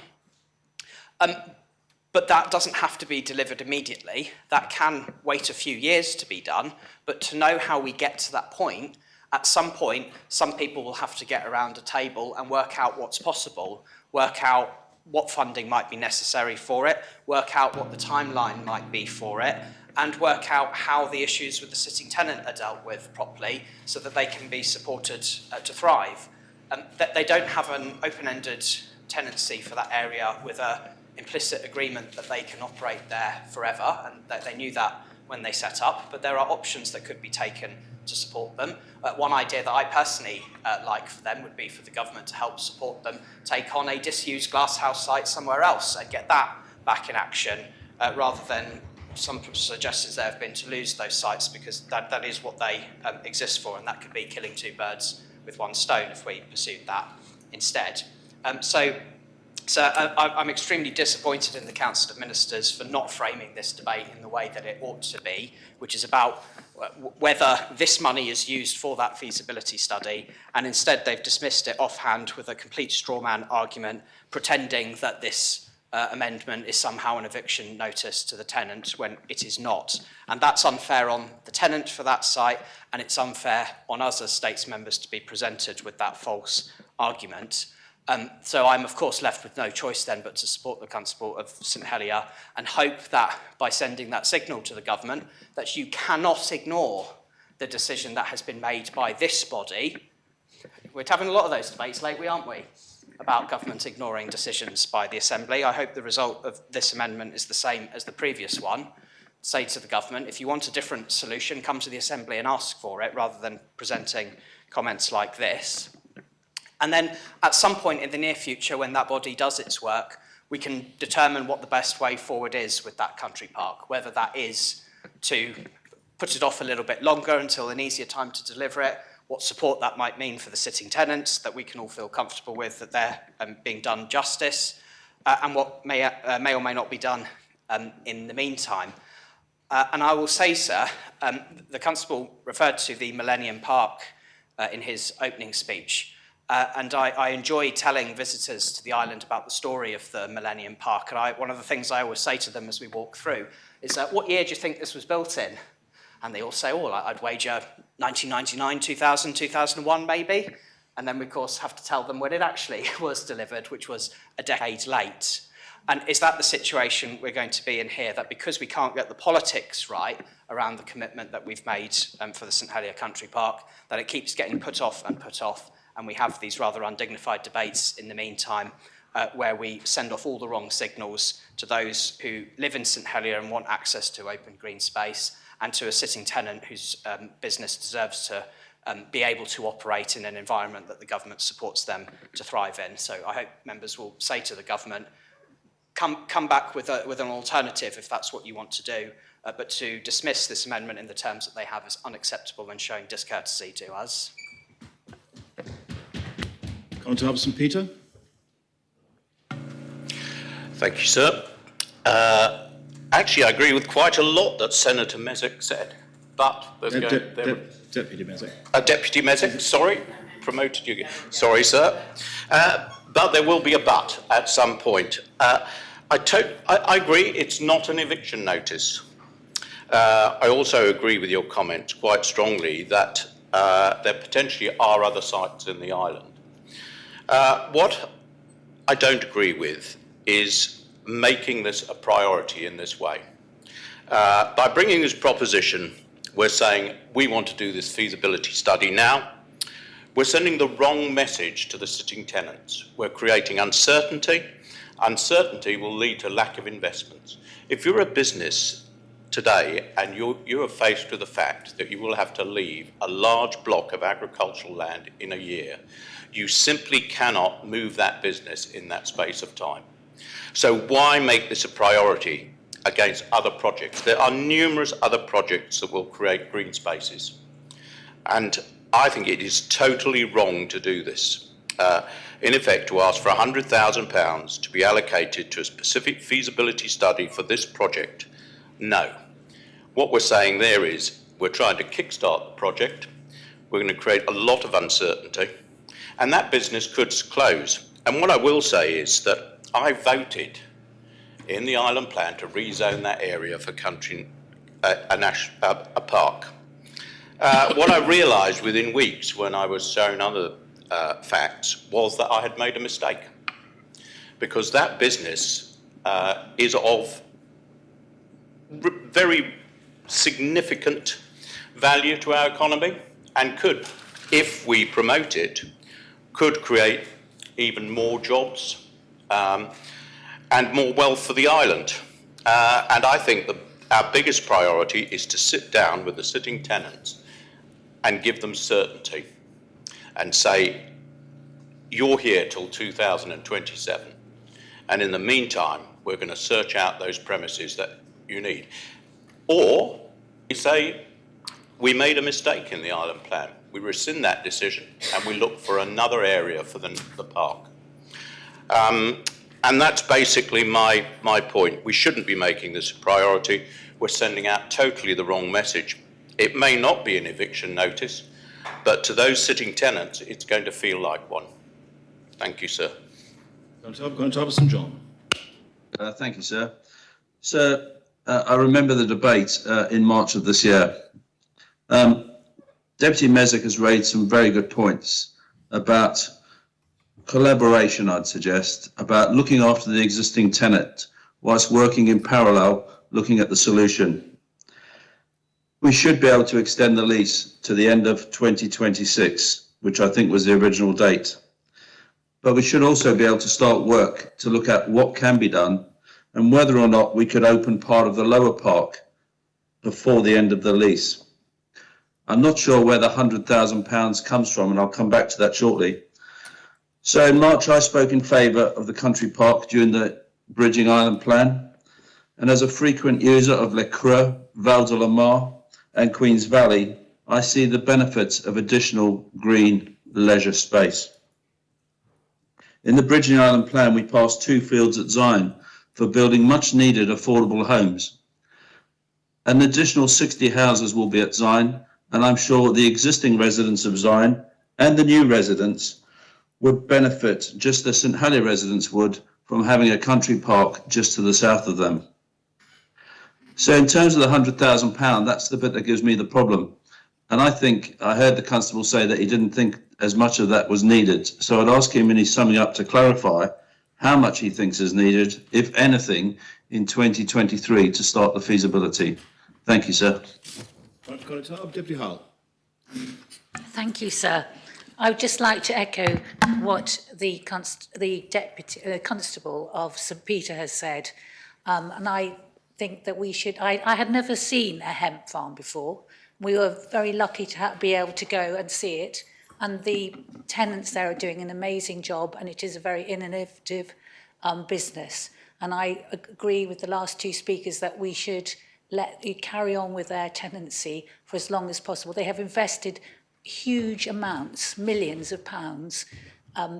Speaker 9: But that doesn't have to be delivered immediately. That can wait a few years to be done. But to know how we get to that point, at some point, some people will have to get around a table and work out what's possible, work out what funding might be necessary for it, work out what the timeline might be for it, and work out how the issues with the sitting tenant are dealt with properly so that they can be supported to thrive. That they don't have an open-ended tenancy for that area with an implicit agreement that they can operate there forever, and they knew that when they set up, but there are options that could be taken to support them. One idea that I personally like for them would be for the government to help support them take on a disused glasshouse site somewhere else and get that back in action, rather than some suggestions there have been to lose those sites, because that is what they exist for, and that could be killing two birds with one stone if we pursued that instead. So I'm extremely disappointed in the Council of Ministers for not framing this debate in the way that it ought to be, which is about whether this money is used for that feasibility study, and instead they've dismissed it offhand with a complete straw man argument, pretending that this amendment is somehow an eviction notice to the tenant when it is not. And that's unfair on the tenant for that site, and it's unfair on us as States members to be presented with that false argument. So I'm, of course, left with no choice then but to support the Constable of St Helier and hope that by sending that signal to the government that you cannot ignore the decision that has been made by this body. We're having a lot of those debates lately, aren't we, about government ignoring decisions by the Assembly. I hope the result of this amendment is the same as the previous one. Say to the government, if you want a different solution, come to the Assembly and ask for it, rather than presenting comments like this. And then at some point in the near future, when that body does its work, we can determine what the best way forward is with that country park, whether that is to put it off a little bit longer until an easier time to deliver it, what support that might mean for the sitting tenants, that we can all feel comfortable with, that they're being done justice, and what may or may not be done in the meantime. And I will say, sir, the Constable referred to the Millennium Park in his opening speech. And I enjoy telling visitors to the island about the story of the Millennium Park. And one of the things I always say to them as we walk through is, what year do you think this was built in? And they all say, I'd wager 1999, 2000, 2001 maybe. And then we, of course, have to tell them when it actually was delivered, which was a decade late. And is that the situation we're going to be in here, that because we can't get the politics right around the commitment that we've made for the St Helier Country Park, that it keeps getting put off, and we have these rather undignified debates in the meantime, where we send off all the wrong signals to those who live in St Helier and want access to open green space, and to a sitting tenant whose business deserves to be able to operate in an environment that the government supports them to thrive in. So I hope members will say to the government, come back with an alternative if that's what you want to do, but to dismiss this amendment in the terms that they have as unacceptable and showing discourtesy to us.
Speaker 1: On to Hobson Peter.
Speaker 10: Thank you, sir. Actually, I agree with quite a lot that Senator Mezek said, but there's
Speaker 1: Deputy Mezek.
Speaker 10: Deputy Mezek, sorry, promoted you again. Sorry, sir. But there will be a but at some point. I agree, it's not an eviction notice. I also agree with your comment quite strongly that there potentially are other sites in the island. What I don't agree with is making this a priority in this way. By bringing this proposition, we're saying we want to do this feasibility study now. We're sending the wrong message to the sitting tenants. We're creating uncertainty. Uncertainty will lead to lack of investments. If you're a business today, and you are faced with the fact that you will have to leave a large block of agricultural land in a year. You simply cannot move that business in that space of time. So why make this a priority against other projects? There are numerous other projects that will create green spaces. And I think it is totally wrong to do this. In effect, to ask for £100,000 to be allocated to a specific feasibility study for this project. No. What we're saying there is we're trying to kickstart the project. We're going to create a lot of uncertainty, and that business could close. And what I will say is that I voted in the island plan to rezone that area for a park. What I realised within weeks when I was shown other facts was that I had made a mistake, because that business is of very significant value to our economy and could, if we promote it, could create even more jobs and more wealth for the island. And I think that our biggest priority is to sit down with the sitting tenants and give them certainty and say, you're here till 2027. And in the meantime, we're going to search out those premises that you need. Or we say, we made a mistake in the island plan. We rescind that decision and we look for another area for the park. And that's basically my point. We shouldn't be making this a priority. We're sending out totally the wrong message. It may not be an eviction notice, but to those sitting tenants, it's going to feel like one. Thank you, sir.
Speaker 1: Constable St John.
Speaker 11: Thank you, sir. Sir, I remember the debate in March of this year. Deputy Mezek has raised some very good points about collaboration, I'd suggest, about looking after the existing tenant whilst working in parallel, looking at the solution. We should be able to extend the lease to the end of 2026, which I think was the original date. But we should also be able to start work to look at what can be done and whether or not we could open part of the lower park before the end of the lease. I'm not sure where the £100,000 comes from, and I'll come back to that shortly. So in March, I spoke in favour of the country park during the Bridging Island plan. And as a frequent user of Le Creux, Val de la Mar and Queen's Valley, I see the benefits of additional green leisure space. In the Bridging Island plan, we passed 2 fields at Zion for building much needed affordable homes. An additional 60 houses will be at Zion, and I'm sure the existing residents of Zion and the new residents would benefit just as St Helier residents would from having a country park just to the south of them. So in terms of the £100,000, that's the bit that gives me the problem. And I think I heard the constable say that he didn't think as much of that was needed. So I'd ask him in his summing up to clarify how much he thinks is needed, if anything, in 2023 to start the feasibility. Thank you, sir.
Speaker 1: Deputy Hull.
Speaker 12: Thank you, sir. I would just like to echo what the Constable of St Peter has said. And I think that we should, I had never seen a hemp farm before. We were very lucky to be able to go and see it. And the tenants there are doing an amazing job, and it is a very innovative business. And I agree with the last 2 speakers that we should let you carry on with their tenancy for as long as possible. They have invested huge amounts, millions of pounds,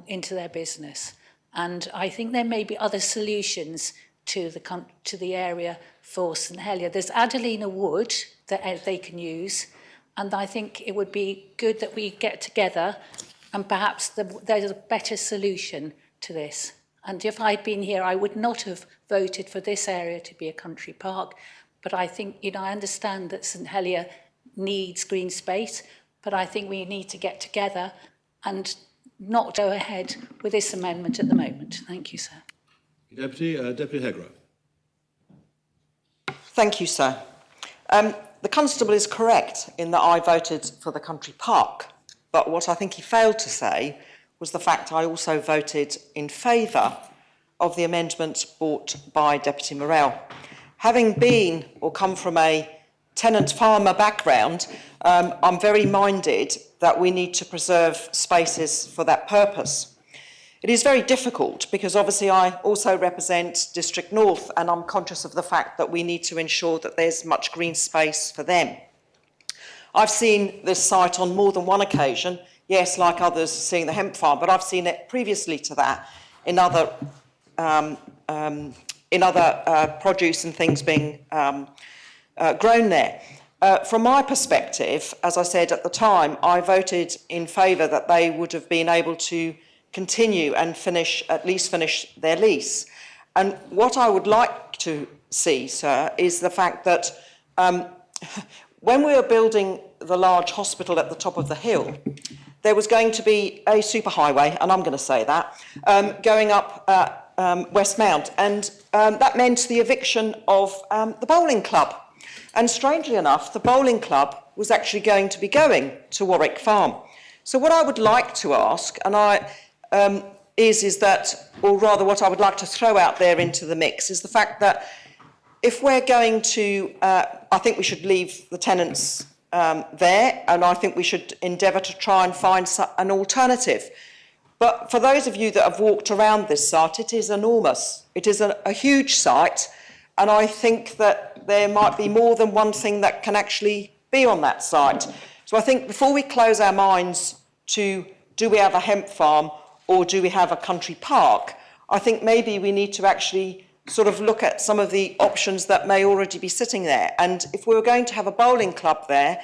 Speaker 12: into their business. And I think there may be other solutions to the area for St Helier. There's Adelina Wood that they can use, and I think it would be good that we get together and perhaps there's a better solution to this. And if I'd been here, I would not have voted for this area to be a country park. But I think, I understand that St Helier needs green space, but I think we need to get together and not go ahead with this amendment at the moment. Thank you, sir.
Speaker 1: Deputy Hegra.
Speaker 2: Thank you, sir. The constable is correct in that I voted for the country park, but what I think he failed to say was the fact I also voted in favour of the amendment brought by Deputy Morell. having been or come from a tenant farmer background, I'm very minded that we need to preserve spaces for that purpose. It is very difficult because obviously I also represent District North, and I'm conscious of the fact that we need to ensure that there's much green space for them. I've seen this site on more than one occasion, yes, like others seeing the hemp farm, but I've seen it previously to that in other produce and things being grown there. From my perspective, as I said at the time, I voted in favour that they would have been able to continue and at least finish their lease. And what I would like to see, sir, is the fact that when we were building the large hospital at the top of the hill, there was going to be a superhighway, and I'm going to say that, going up West Mount, and that meant the eviction of the bowling club. And strangely enough, the bowling club was actually going to be going to Warwick Farm. So what I would like to ask, and is that, or rather what I would like to throw out there into the mix, is the fact that if we're going to, I think we should leave the tenants there, and I think we should endeavour to try and find an alternative. But for those of you that have walked around this site, it is enormous. It is a huge site, and I think that there might be more than one thing that can actually be on that site. So I think before we close our minds to do we have a hemp farm or do we have a country park, I think maybe we need to actually sort of look at some of the options that may already be sitting there. And if we were going to have a bowling club there,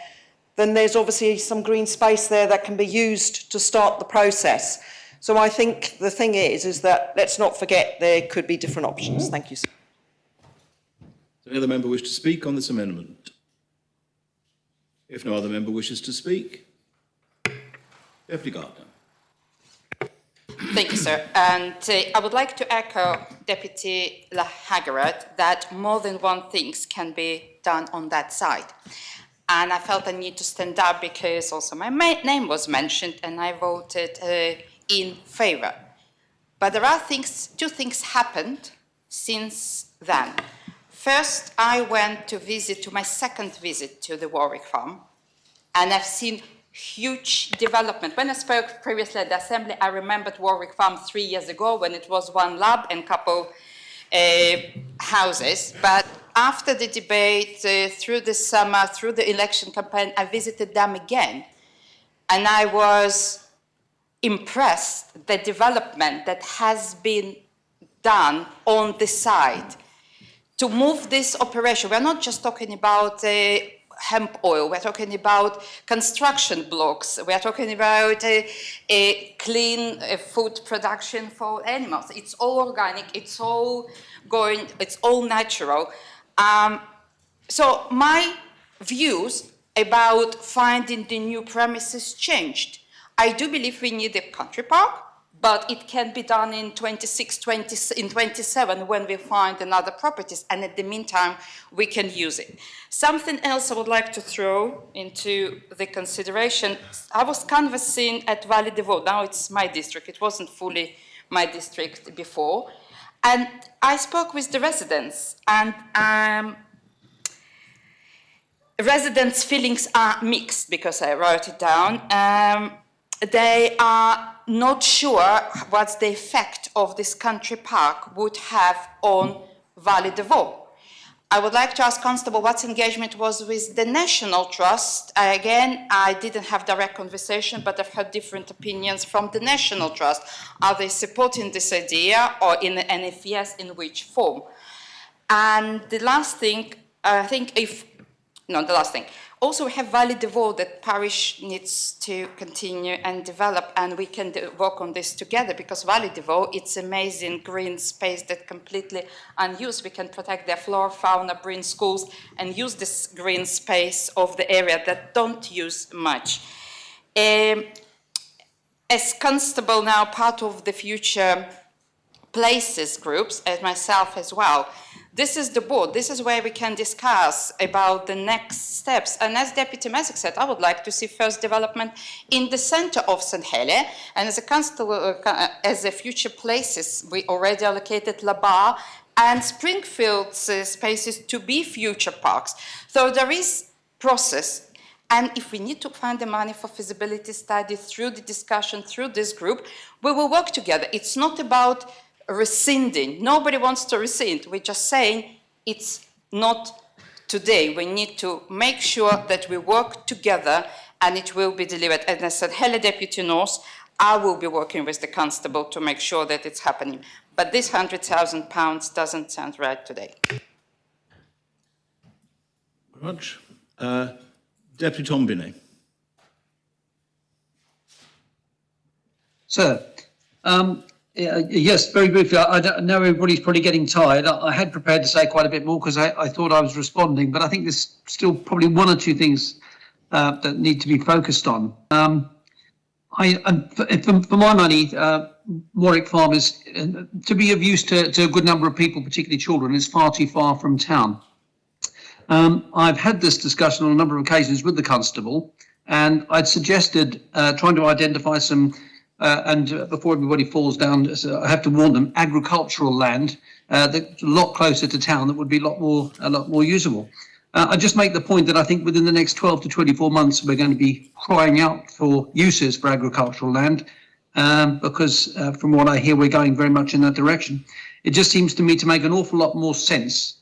Speaker 2: then there's obviously some green space there that can be used to start the process. So I think the thing is that let's not forget there could be different options. Thank you, sir.
Speaker 1: Does any other member wish to speak on this amendment? If no other member wishes to speak, Deputy Gardner.
Speaker 13: Thank you, sir. And I would like to echo Deputy Lahagarat that more than one thing can be done on that side. And I felt I need to stand up because also my name was mentioned and I voted in favour. But there are two things happened since then. First, I went to my second visit to the Warwick Farm, and I've seen huge development. When I spoke previously at the Assembly, I remembered Warwick Farm 3 years ago when it was one lab and couple houses. But after the debate, through the summer, through the election campaign, I visited them again. And I was impressed the development that has been done on the side to move this operation. We're not just talking about hemp oil, we're talking about construction blocks, we're talking about a clean food production for animals. It's all organic, it's all natural. So my views about finding the new premises changed. I do believe we need a country park, but it can be done in 27 when we find another properties, and in the meantime, we can use it. Something else I would like to throw into the consideration. I was canvassing at Valley de Vaux. Now it's my district. It wasn't fully my district before. And I spoke with the residents, and residents' feelings are mixed because I wrote it down. They are not sure what the effect of this country park would have on Valley de Vaux. I would like to ask Constable what engagement was with the National Trust. Again, I didn't have direct conversation, but I've heard different opinions from the National Trust. Are they supporting this idea, or and if yes, in which form? And the last thing, also, we have Valley de Vaux that parish needs to continue and develop, and we can work on this together because Valley de Vaux, it's amazing green space that completely unused. We can protect their flora, fauna, bring schools, and use this green space of the area that don't use much. As Constable now, part of the future places groups, as myself as well, this is the board. This is where we can discuss about the next steps. And as Deputy Mezek said, I would like to see first development in the center of St. Helier. And as a future places, we already allocated Labar and Springfield's spaces to be future parks. So there is process, and if we need to find the money for feasibility study through the discussion, through this group, we will work together. It's not about rescinding. Nobody wants to rescind. We're just saying it's not today. We need to make sure that we work together and it will be delivered. And as St Helier Deputy North, I will be working with the constable to make sure that it's happening. But this £100,000 doesn't sound right today.
Speaker 1: Very much. Deputy Tom Binney.
Speaker 14: Sir, yes, very briefly. I know everybody's probably getting tired. I had prepared to say quite a bit more because I thought I was responding, but I think there's still probably one or two things that need to be focused on. For my money, Warwick Farm is to be of use to a good number of people, particularly children. It's far too far from town. I've had this discussion on a number of occasions with the constable, and I'd suggested trying to identify some, before everybody falls down, I have to warn them, agricultural land that's a lot closer to town that would be a lot more usable. I just make the point that I think within the next 12 to 24 months, we're going to be crying out for uses for agricultural land because from what I hear, we're going very much in that direction. It just seems to me to make an awful lot more sense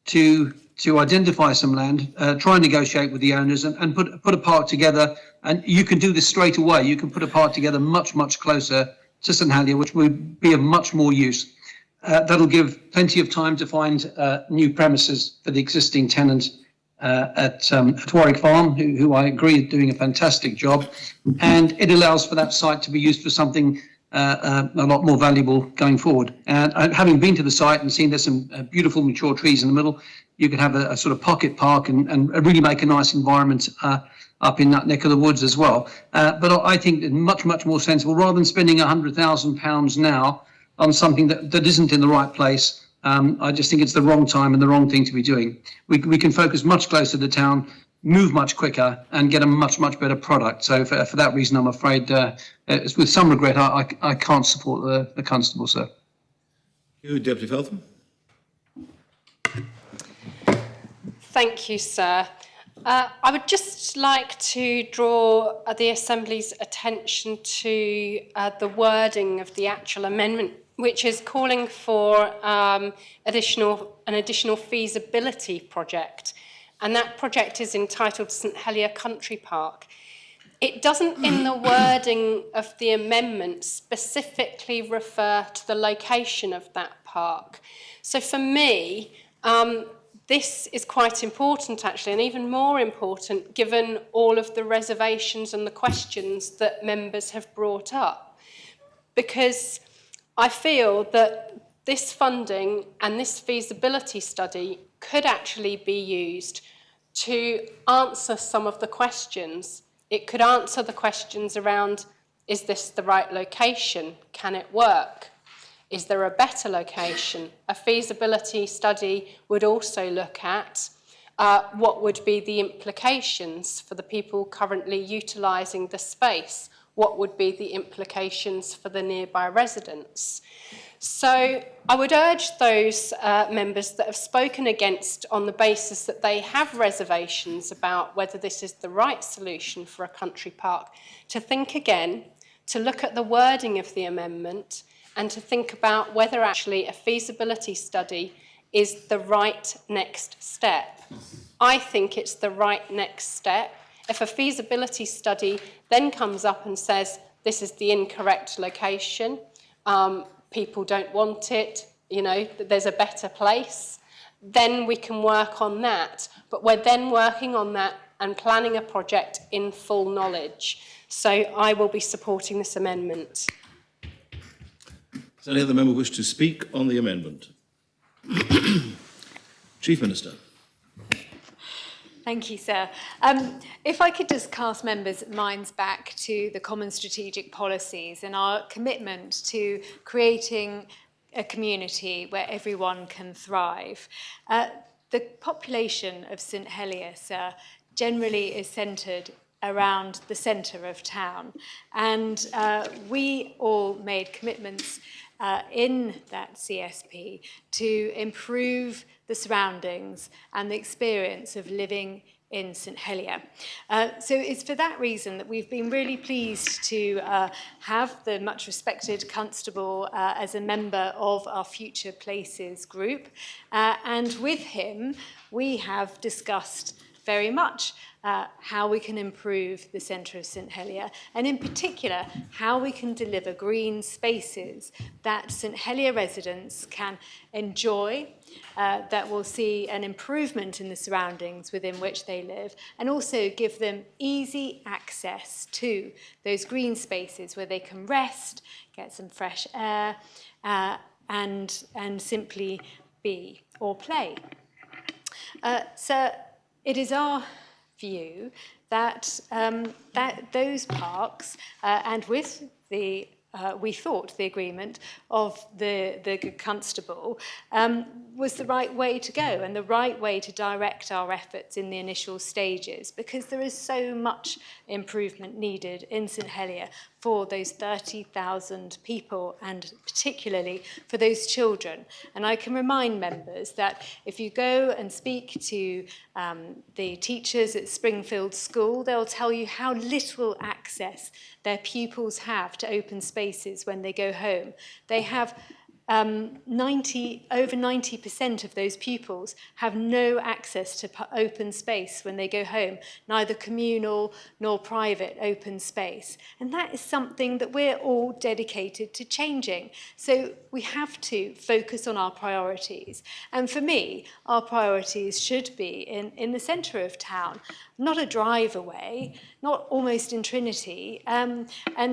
Speaker 14: to identify some land, try and negotiate with the owners and put a park together. And you can do this straight away. You can put a park together much, much closer to St Helier, which would be of much more use. That'll give plenty of time to find new premises for the existing tenant at Warwick Farm, who I agree is doing a fantastic job. And it allows for that site to be used for something a lot more valuable going forward. And having been to the site and seen there's some beautiful mature trees in the middle, you could have a sort of pocket park and really make a nice environment up in that neck of the woods as well. But I think it's much, much more sensible, rather than spending £100,000 now on something that isn't in the right place. I just think it's the wrong time and the wrong thing to be doing. We can focus much closer to town, move much quicker and get a much, much better product. So for that reason, I'm afraid, with some regret, I can't support the constable, sir.
Speaker 1: You, Deputy Feltham.
Speaker 4: Thank you, sir. I would just like to draw the Assembly's attention to the wording of the actual amendment, which is calling for an additional feasibility project. And that project is entitled St Helier Country Park. It doesn't, in the wording of the amendment, specifically refer to the location of that park. So for me, this is quite important, actually, and even more important given all of the reservations and the questions that members have brought up. Because I feel that this funding and this feasibility study could actually be used to answer some of the questions. It could answer the questions around, is this the right location? Can it work? Is there a better location? A feasibility study would also look at what would be the implications for the people currently utilising the space. What would be the implications for the nearby residents? So I would urge those members that have spoken against on the basis that they have reservations about whether this is the right solution for a country park to think again, to look at the wording of the amendment and to think about whether actually a feasibility study is the right next step. I think it's the right next step. If a feasibility study then comes up and says, this is the incorrect location, people don't want it, there's a better place, then we can work on that. But we're then working on that and planning a project in full knowledge. So I will be supporting this amendment.
Speaker 1: Does any other member wish to speak on the amendment? Chief Minister.
Speaker 15: Thank you, sir. If I could just cast members' minds back to the common strategic policies and our commitment to creating a community where everyone can thrive. The population of St Helier, sir, generally is centred around the centre of town. And we all made commitments in that CSP to improve the surroundings and the experience of living in St Helier. So it's for that reason that we've been really pleased to have the much respected Constable as a member of our Future Places group. And with him, we have discussed very much how we can improve the centre of St Helier, and in particular, how we can deliver green spaces that St Helier residents can enjoy, that will see an improvement in the surroundings within which they live, and also give them easy access to those green spaces where they can rest, get some fresh air, and simply be or play. So it is our view that that those parks, and with the we thought the agreement of the Constable was the right way to go and the right way to direct our efforts in the initial stages, because there is so much improvement needed in St Helier for those 30,000 people, and particularly for those children. And I can remind members that if you go and speak to the teachers at Springfield School, they'll tell you how little access their pupils have to open spaces when they go home. They have over 90% of those pupils have no access to open space when they go home, neither communal nor private open space. And that is something that we're all dedicated to changing. So we have to focus on our priorities. And for me, our priorities should be in the centre of town, not a drive away, not almost in Trinity. And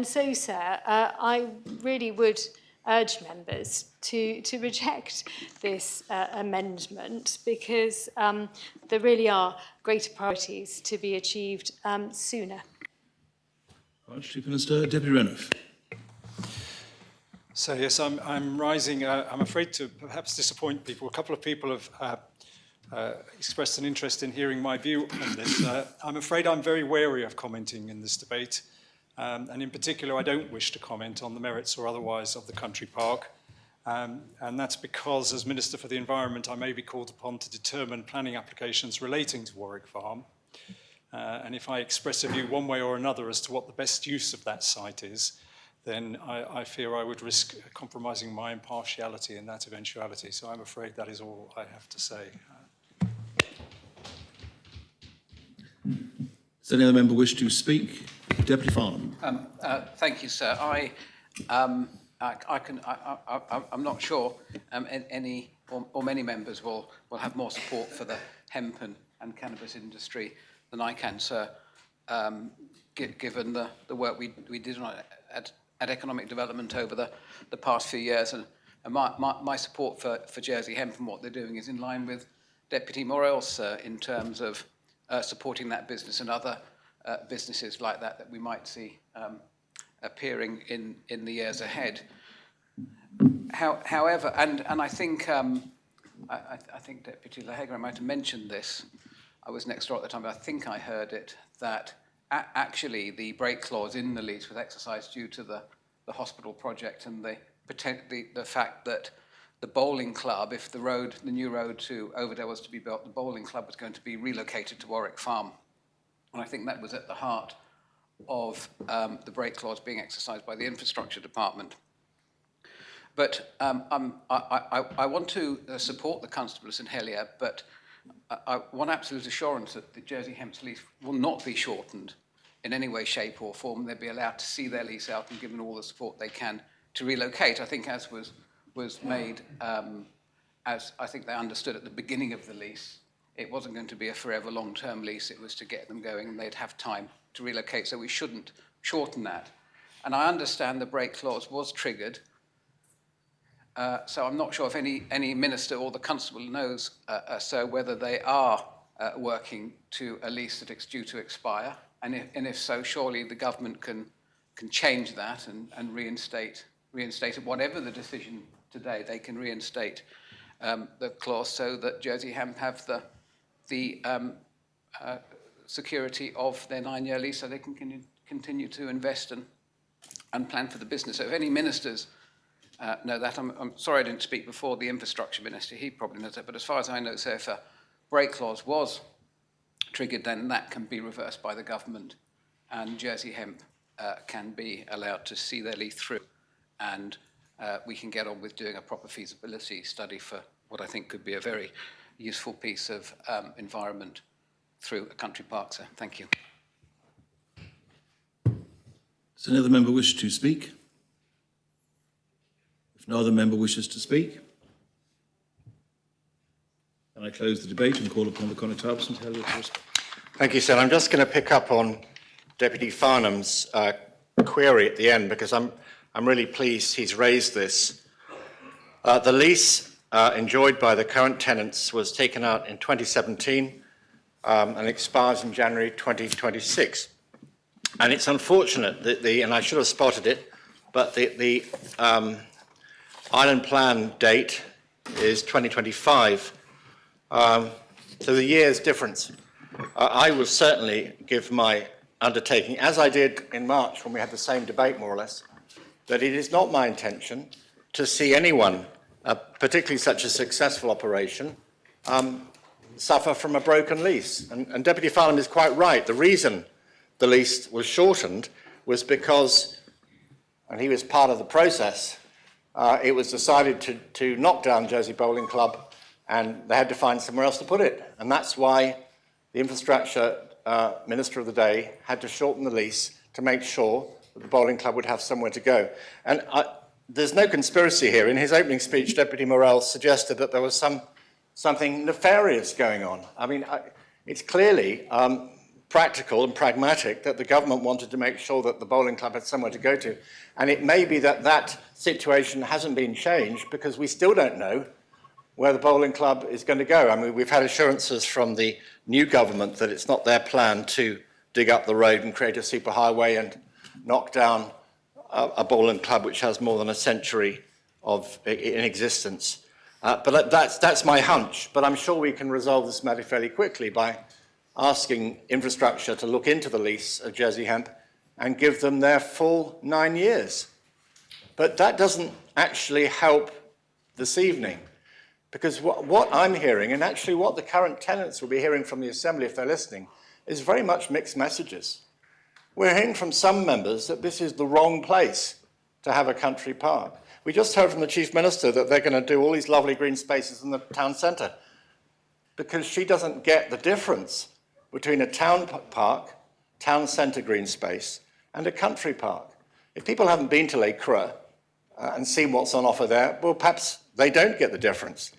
Speaker 15: so, sir, I really would urge members to reject this amendment, because there really are greater priorities to be achieved sooner.
Speaker 1: Right, Chief Minister, Deputy Renouf.
Speaker 16: So yes, I'm rising. I'm afraid to perhaps disappoint people. A couple of people have expressed an interest in hearing my view on this. I'm afraid I'm very wary of commenting in this debate. And in particular, I don't wish to comment on the merits or otherwise of the country park. And that's because, as Minister for the Environment, I may be called upon to determine planning applications relating to Warwick Farm. And if I express a view one way or another as to what the best use of that site is, then I fear I would risk compromising my impartiality in that eventuality. So I'm afraid that is all I have to say.
Speaker 1: Does any other member wish to speak? Deputy Farnham.
Speaker 17: Thank you, sir. I'm not sure any or many members will have more support for the hemp and cannabis industry than I can, sir, given the work we did at economic development over the past few years. And my support for Jersey Hemp and what they're doing is in line with Deputy Morell's, sir, in terms of supporting that business and other businesses like that we might see appearing in the years ahead. However, and I think I think Deputy Lahaga might have mentioned this. I was next door at the time, but I think I heard it, that actually the break clause in the lease was exercised due to the hospital project and the fact that the bowling club, if the new road to Overdale was to be built, the bowling club was going to be relocated to Warwick Farm. And I think that was at the heart of the break clause being exercised by the infrastructure department. But I want to support the Constable of St Helier, but I want absolute assurance that the Jersey Hemp's lease will not be shortened in any way, shape or form. They'll be allowed to see their lease out and given all the support they can to relocate. I think as was made, as I think they understood at the beginning of the lease, it wasn't going to be a forever long-term lease. It was to get them going and they'd have time to relocate. So we shouldn't shorten that. And I understand the break clause was triggered. So I'm not sure if any minister or the constable knows, so whether they are working to a lease that is due to expire. And if so, surely the government can change that and reinstate it. Whatever the decision today, they can reinstate the clause so that Jersey Hemp have the security of their 9-year lease, so they can continue to invest and plan for the business. So if any ministers know that. I'm sorry I didn't speak before the infrastructure minister. He probably knows that. But as far as I know, so if a break clause was triggered, then that can be reversed by the government, and Jersey Hemp can be allowed to see their lease through, and we can get on with doing a proper feasibility study for what I think could be a very useful piece of environment through a country park. So thank you.
Speaker 1: Does another member wish to speak? If no other member wishes to speak, then I close the debate and call upon the Connétable St Helier to respond.
Speaker 6: Thank you, sir. I'm just going to pick up on Deputy Farnham's query at the end, because I'm really pleased he's raised this. The lease enjoyed by the current tenants was taken out in 2017 and expires in January 2026. And it's unfortunate that and I should have spotted it, but the island plan date is 2025. So the year's difference. I will certainly give my undertaking, as I did in March when we had the same debate more or less, that it is not my intention to see anyone, particularly such a successful operation, suffer from a broken lease. And Deputy Farnham is quite right. The reason the lease was shortened was because, and he was part of the process, it was decided to knock down Jersey Bowling Club, and they had to find somewhere else to put it. And that's why the infrastructure minister of the day had to shorten the lease to make sure that the bowling club would have somewhere to go. And there's no conspiracy here. In his opening speech, Deputy Morell suggested that there was something nefarious going on. I mean, it's clearly practical and pragmatic that the government wanted to make sure that the bowling club had somewhere to go to. And it may be that that situation hasn't been changed because we still don't know where the bowling club is going to go. I mean, we've had assurances from the new government that it's not their plan to dig up the road and create a superhighway and knock down a bowling club which has more than a century in existence. But that's my hunch. But I'm sure we can resolve this matter fairly quickly by asking infrastructure to look into the lease of Jersey Hemp and give them their full 9 years. But that doesn't actually help this evening, because what I'm hearing, and actually what the current tenants will be hearing from the Assembly if they're listening, is very much mixed messages. We're hearing from some members that this is the wrong place to have a country park. We just heard from the Chief Minister that they're going to do all these lovely green spaces in the town centre, because she doesn't get the difference between a town park, town centre green space, and a country park. If people haven't been to Les Creux and seen what's on offer there, well, perhaps they don't get the difference.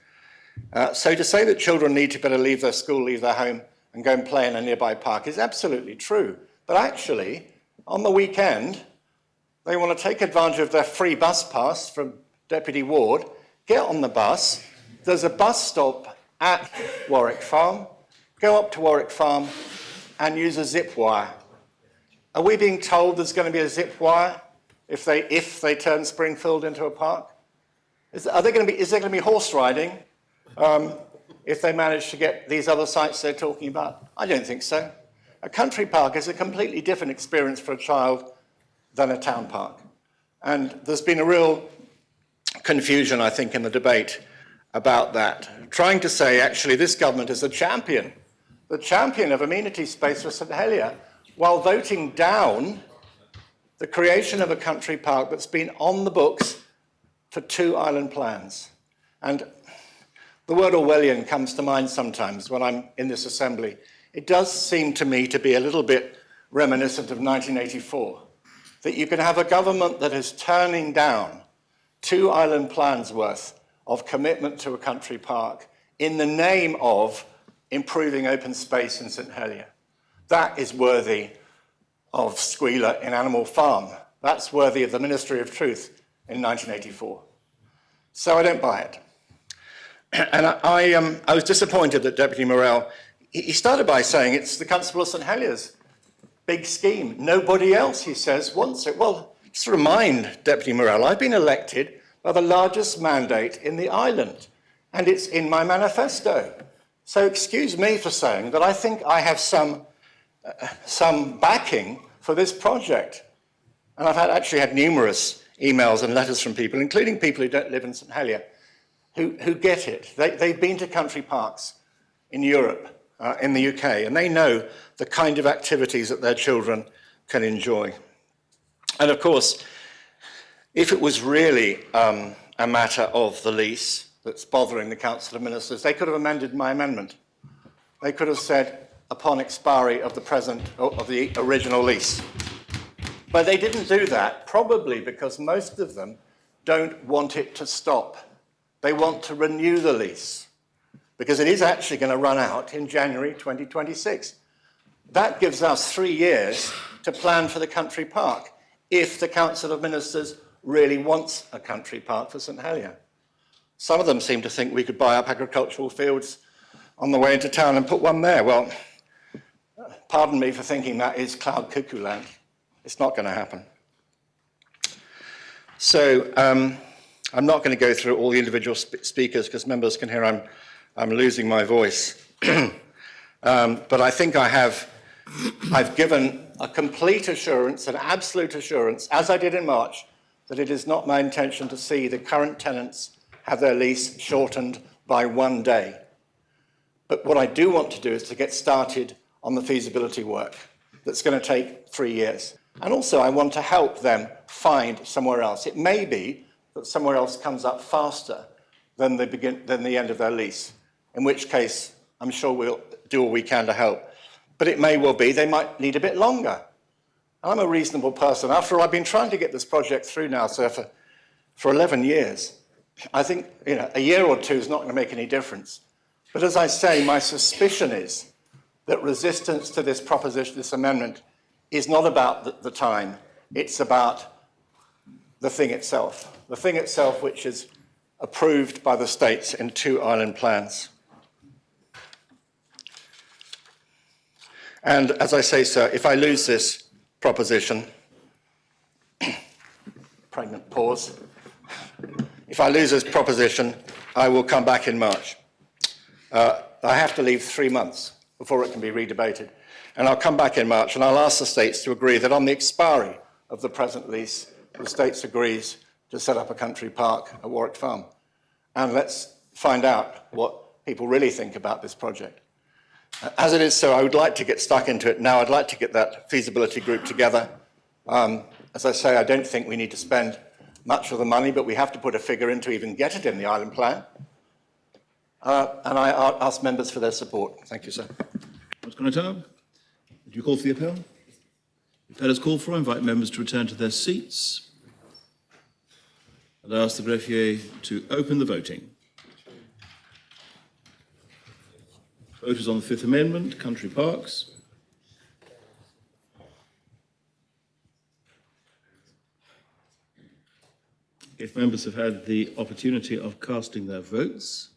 Speaker 6: So to say that children need to better leave their school, leave their home, and go and play in a nearby park is absolutely true. But actually, on the weekend, they want to take advantage of their free bus pass from Deputy Ward, get on the bus, there's a bus stop at Warwick Farm, go up to Warwick Farm and use a zip wire. Are we being told there's going to be a zip wire if they turn Springfield into a park? Is there going to be horse riding if they manage to get these other sites they're talking about? I don't think so. A country park is a completely different experience for a child than a town park. And there's been a real confusion, I think, in the debate about that, trying to say, actually, this government is the champion of amenity space for St Helier, while voting down the creation of a country park that's been on the books for 2 island plans. And the word Orwellian comes to mind sometimes when I'm in this assembly. It does seem to me to be a little bit reminiscent of 1984, that you can have a government that is turning down 2 island plans worth of commitment to a country park in the name of improving open space in St Helier. That is worthy of Squealer in Animal Farm. That's worthy of the Ministry of Truth in 1984. So I don't buy it. And I was disappointed that Deputy Morell, he started by saying it's the Constable of St Helier's big scheme. Nobody else, he says, wants it. Well, just to remind Deputy Morell, I've been elected by the largest mandate in the island, and it's in my manifesto. So excuse me for saying that I think I have some backing for this project. And I've actually had numerous emails and letters from people, including people who don't live in St Helier, who get it. They've been to country parks in Europe, in the UK, and they know the kind of activities that their children can enjoy. And of course, if it was really a matter of the lease that's bothering the Council of Ministers, they could have amended my amendment. They could have said, upon expiry of the original lease. But they didn't do that, probably because most of them don't want it to stop. They want to renew the lease, because it is actually going to run out in January 2026. That gives us 3 years to plan for the country park, if the Council of Ministers really wants a country park for St Helier. Some of them seem to think we could buy up agricultural fields on the way into town and put one there. Well, pardon me for thinking that is cloud cuckoo land. It's not going to happen. So I'm not going to go through all the individual speakers, because members can hear I'm losing my voice. But I think I've given a complete assurance, an absolute assurance, as I did in March, that it is not my intention to see the current tenants have their lease shortened by 1 day. But what I do want to do is to get started on the feasibility work that's going to take 3 years. And also I want to help them find somewhere else. It may be that somewhere else comes up faster than the end of their lease, in which case I'm sure we'll do all we can to help. But it may well be they might need a bit longer. I'm a reasonable person. After all, I've been trying to get this project through now, sir, for 11 years. I think a year or two is not going to make any difference. But as I say, my suspicion is that resistance to this proposition, this amendment, is not about the time. It's about the thing itself. The thing itself, which is approved by the states in 2 island plans. And as I say, sir, if I lose this proposition, pregnant pause, if I lose this proposition, I will come back in March. I have to leave 3 months before it can be redebated. And I'll come back in March and I'll ask the states to agree that on the expiry of the present lease, the states agrees to set up a country park at Warwick Farm. And let's find out what people really think about this project. As it is, so I would like to get stuck into it now. I'd like to get that feasibility group together. As I say, I don't think we need to spend much of the money, but we have to put a figure in to even get it in the island plan. And I ask members for their support. Thank you, sir.
Speaker 1: Ms. Conatub, would you call for the appel? The appel is called for. I invite members to return to their seats. And I ask the greffier to open the voting. Vote is on the Fifth Amendment, Country Parks. If members have had the opportunity of casting their votes,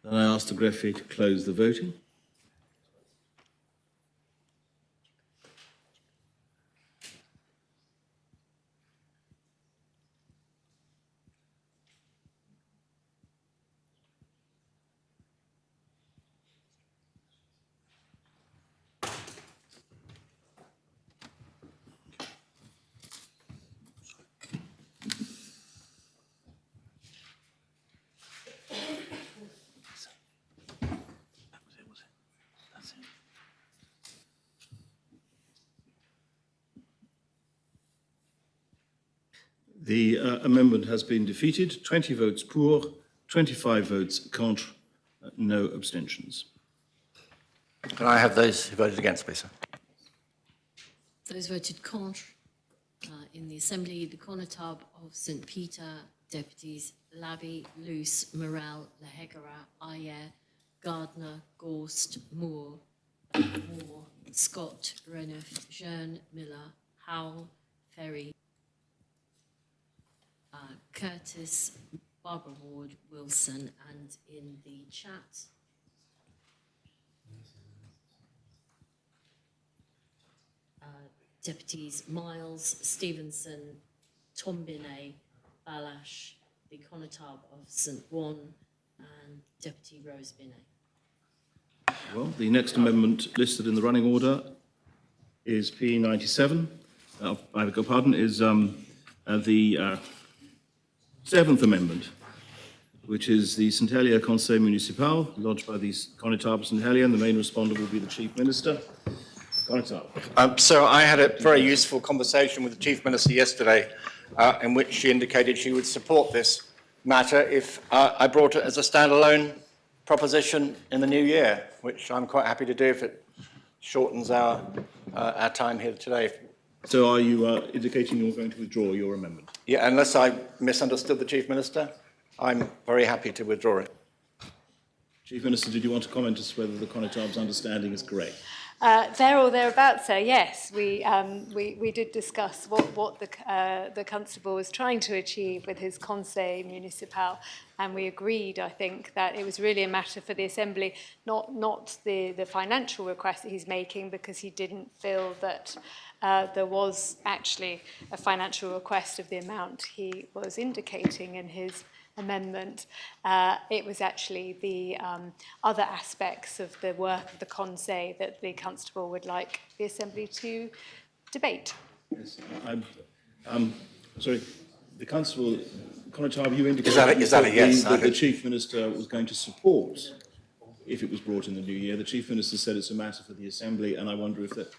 Speaker 1: then I ask the greffier to close the voting. The amendment has been defeated. 20 votes pour, 25 votes contre, no abstentions.
Speaker 6: Can I have those who voted against, please, sir?
Speaker 5: Those voted contre in the Assembly, the Conatub of St Peter, Deputies Labby, Luce, Morel, Lehegara, Ayer, Gardner, Gorst, Moore, Scott, Renouf, Jean, Miller, Howell, Ferry, Curtis, Barbara Ward, Wilson, and in the chat, Deputies Miles, Stevenson, Tom Binet, Balash, the Conatub of St Juan, and Deputy Rose Binet.
Speaker 1: Well, the next amendment listed in the running order is P97. I beg your pardon, is the Seventh Amendment, which is the St Helier Conseil Municipal, lodged by the Connétable St Helier, and the main respondent will be the Chief Minister. Connétable.
Speaker 6: So I had a very useful conversation with the Chief Minister yesterday in which she indicated she would support this matter if I brought it as a standalone proposition in the new year, which I'm quite happy to do if it shortens our time here today.
Speaker 1: So are you indicating you're going to withdraw your amendment?
Speaker 6: Yeah, unless I misunderstood the Chief Minister, I'm very happy to withdraw it.
Speaker 1: Chief Minister, did you want to comment as to whether the Connétable's understanding is correct?
Speaker 15: There or thereabouts, sir, yes. We did discuss what the Constable was trying to achieve with his Conseil Municipal, and we agreed, I think, that it was really a matter for the Assembly, not the financial request that he's making, because he didn't feel that there was actually a financial request of the amount he was indicating in his amendment. It was actually the other aspects of the work of the Conseil that the Constable would like the Assembly to debate.
Speaker 1: Yes. Sorry, the Constable, Connétable, you indicated
Speaker 6: is that a yes?
Speaker 1: that the Chief Minister was going to support if it was brought in the new year. The Chief Minister said it's a matter for the Assembly, and I wonder if that,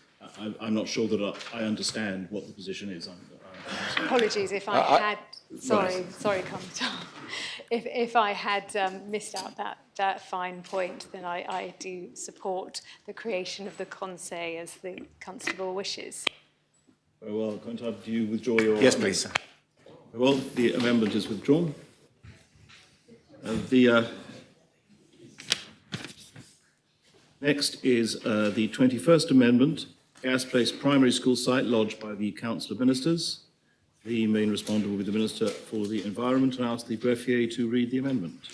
Speaker 1: I'm not sure that I understand what the position is.
Speaker 15: Apologies if I had, sorry, Constable. If I had missed out that fine point, then I do support the creation of the Conseil as the Constable wishes.
Speaker 1: Very well, Connétable, do you withdraw your...
Speaker 6: Yes, please, sir.
Speaker 1: Very well, the amendment is withdrawn. Next is the 21st Amendment, Gas Place Primary School Site lodged by the Council of Ministers. The main respondent will be the Minister for the Environment, and ask the Greffier to read the amendment.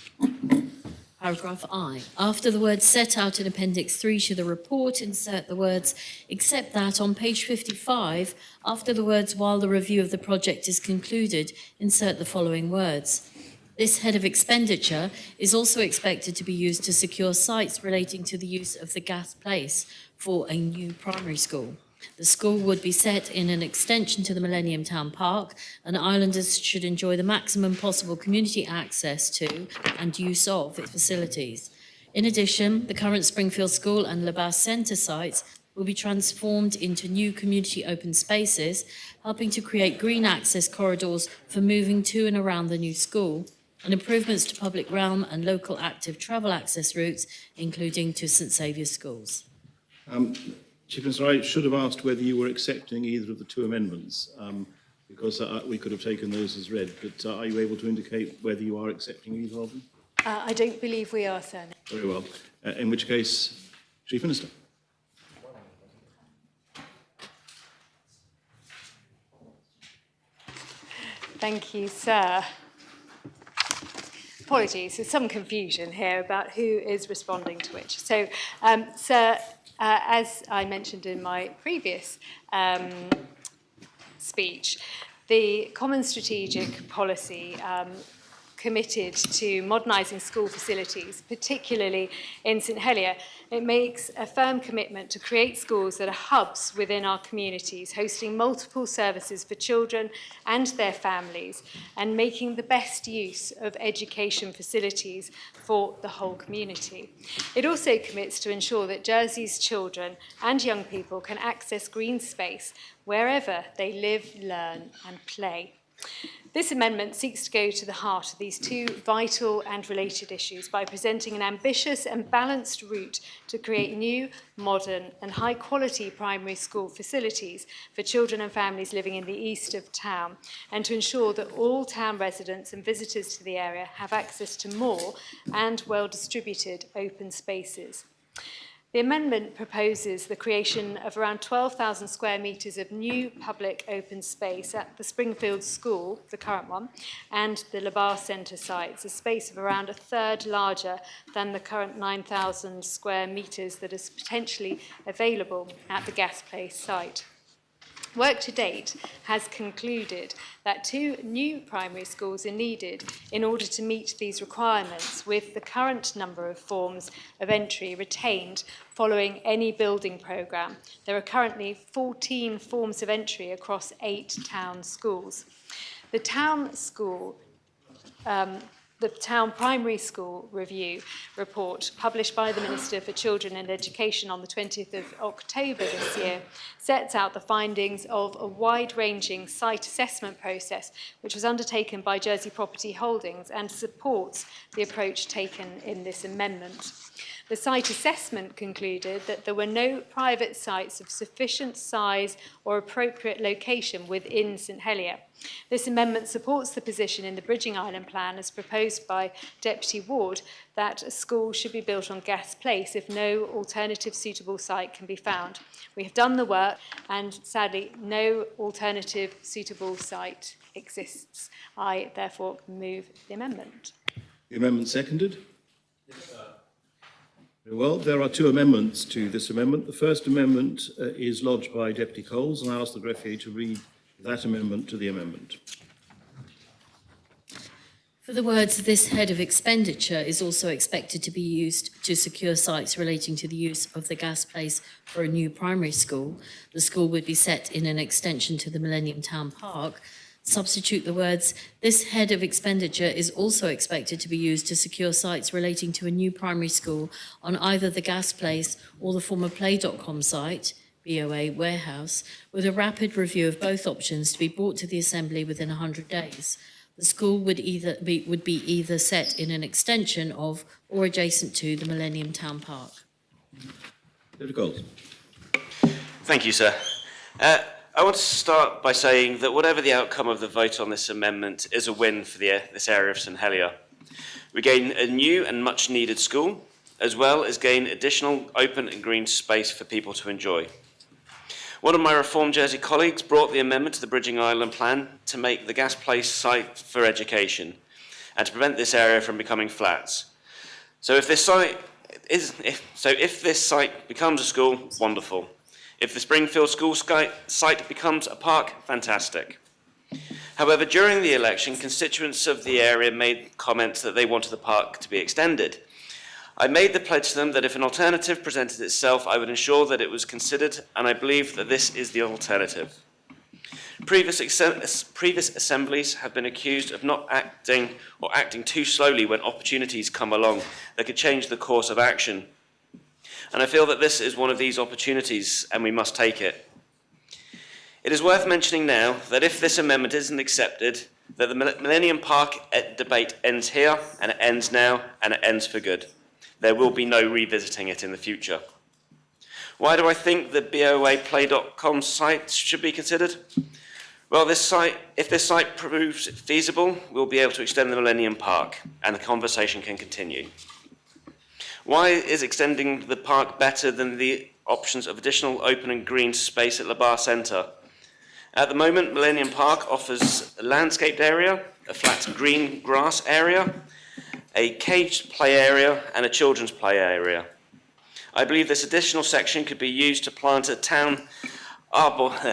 Speaker 5: Paragraph I. After the words set out in Appendix 3 to the report, insert the words, except that on page 55, after the words, while the review of the project is concluded, insert the following words. This head of expenditure is also expected to be used to secure sites relating to the use of the gas place for a new primary school. The school would be set in an extension to the Millennium Town Park, and islanders should enjoy the maximum possible community access to and use of its facilities. In addition, the current Springfield School and Le Bas Centre sites will be transformed into new community open spaces, helping to create green access corridors for moving to and around the new school, and improvements to public realm and local active travel access routes, including to St Saviour's schools.
Speaker 1: Chief Minister, I should have asked whether you were accepting either of the two amendments, because we could have taken those as read, but are you able to indicate whether you are accepting either of them?
Speaker 15: I don't believe we are, sir.
Speaker 1: Very well. In which case, Chief Minister.
Speaker 15: Thank you, sir. Apologies, there's some confusion here about who is responding to which. So, sir, as I mentioned in my previous speech, the Common Strategic Policy committed to modernising school facilities, particularly in St Helier. It makes a firm commitment to create schools that are hubs within our communities, hosting multiple services for children and their families, and making the best use of education facilities for the whole community. It also commits to ensure that Jersey's children and young people can access green space wherever they live, learn and play. This amendment seeks to go to the heart of these two vital and related issues by presenting an ambitious and balanced route to create new, modern and high-quality primary school facilities for children and families living in the east of town, and to ensure that all town residents and visitors to the area have access to more and well-distributed open spaces. The amendment proposes the creation of around 12,000 square metres of new public open space at the Springfield School, the current one, and the Le Bas Centre sites, a space of around a third larger than the current 9,000 square metres that is potentially available at the Gas Place site. Work to date has concluded that 2 new primary schools are needed in order to meet these requirements, with the current number of forms of entry retained following any building programme. There are currently 14 forms of entry across 8 town schools. The town primary school review report published by the Minister for Children and Education on the 20th of October this year sets out the findings of a wide-ranging site assessment process which was undertaken by Jersey Property Holdings and supports the approach taken in this amendment. The site assessment concluded that there were no private sites of sufficient size or appropriate location within St Helier. This amendment supports the position in the Bridging Island plan as proposed by Deputy Ward that a school should be built on Gas Place if no alternative suitable site can be found. We have done the work and sadly no alternative suitable site exists. I therefore move the amendment.
Speaker 1: The amendment seconded? Very well. There are 2 amendments to this amendment. The first amendment is lodged by Deputy Coles, and I ask the greffier to read that amendment to the amendment.
Speaker 5: For the words, this head of expenditure is also expected to be used to secure sites relating to the use of the Gas Place for a new primary school. The school would be set in an extension to the Millennium Town Park. Substitute the words, this head of expenditure is also expected to be used to secure sites relating to a new primary school on either the Gas Place or the former Play.com site, BOA warehouse, with a rapid review of both options to be brought to the Assembly within 100 days. The school would be either set in an extension of or adjacent to the Millennium Town Park.
Speaker 1: Deputy Coles.
Speaker 18: Thank you, sir. I want to start by saying that whatever the outcome of the vote on this amendment is a win for this area of St Helier. We gain a new and much needed school, as well as gain additional open and green space for people to enjoy. One of my Reform Jersey colleagues brought the amendment to the Bridging Island plan to make the Gas Place site for education and to prevent this area from becoming flats. So if this site becomes a school, wonderful. If the Springfield School site becomes a park, fantastic. However, during the election, constituents of the area made comments that they wanted the park to be extended. I made the pledge to them that if an alternative presented itself, I would ensure that it was considered, and I believe that this is the alternative. Previous assemblies have been accused of not acting or acting too slowly when opportunities come along that could change the course of action. And I feel that this is one of these opportunities, and we must take it. It is worth mentioning now that if this amendment isn't accepted, that the Millennium Park debate ends here, and it ends now, and it ends for good. There will be no revisiting it in the future. Why do I think the BOA Play.com site should be considered? Well, if this site proves feasible, we'll be able to extend the Millennium Park, and the conversation can continue. Why is extending the park better than the options of additional open and green space at LaBar Centre? At the moment, Millennium Park offers a landscaped area, a flat green grass area, a caged play area, and a children's play area. I believe this additional section could be used to plant a town arboretum,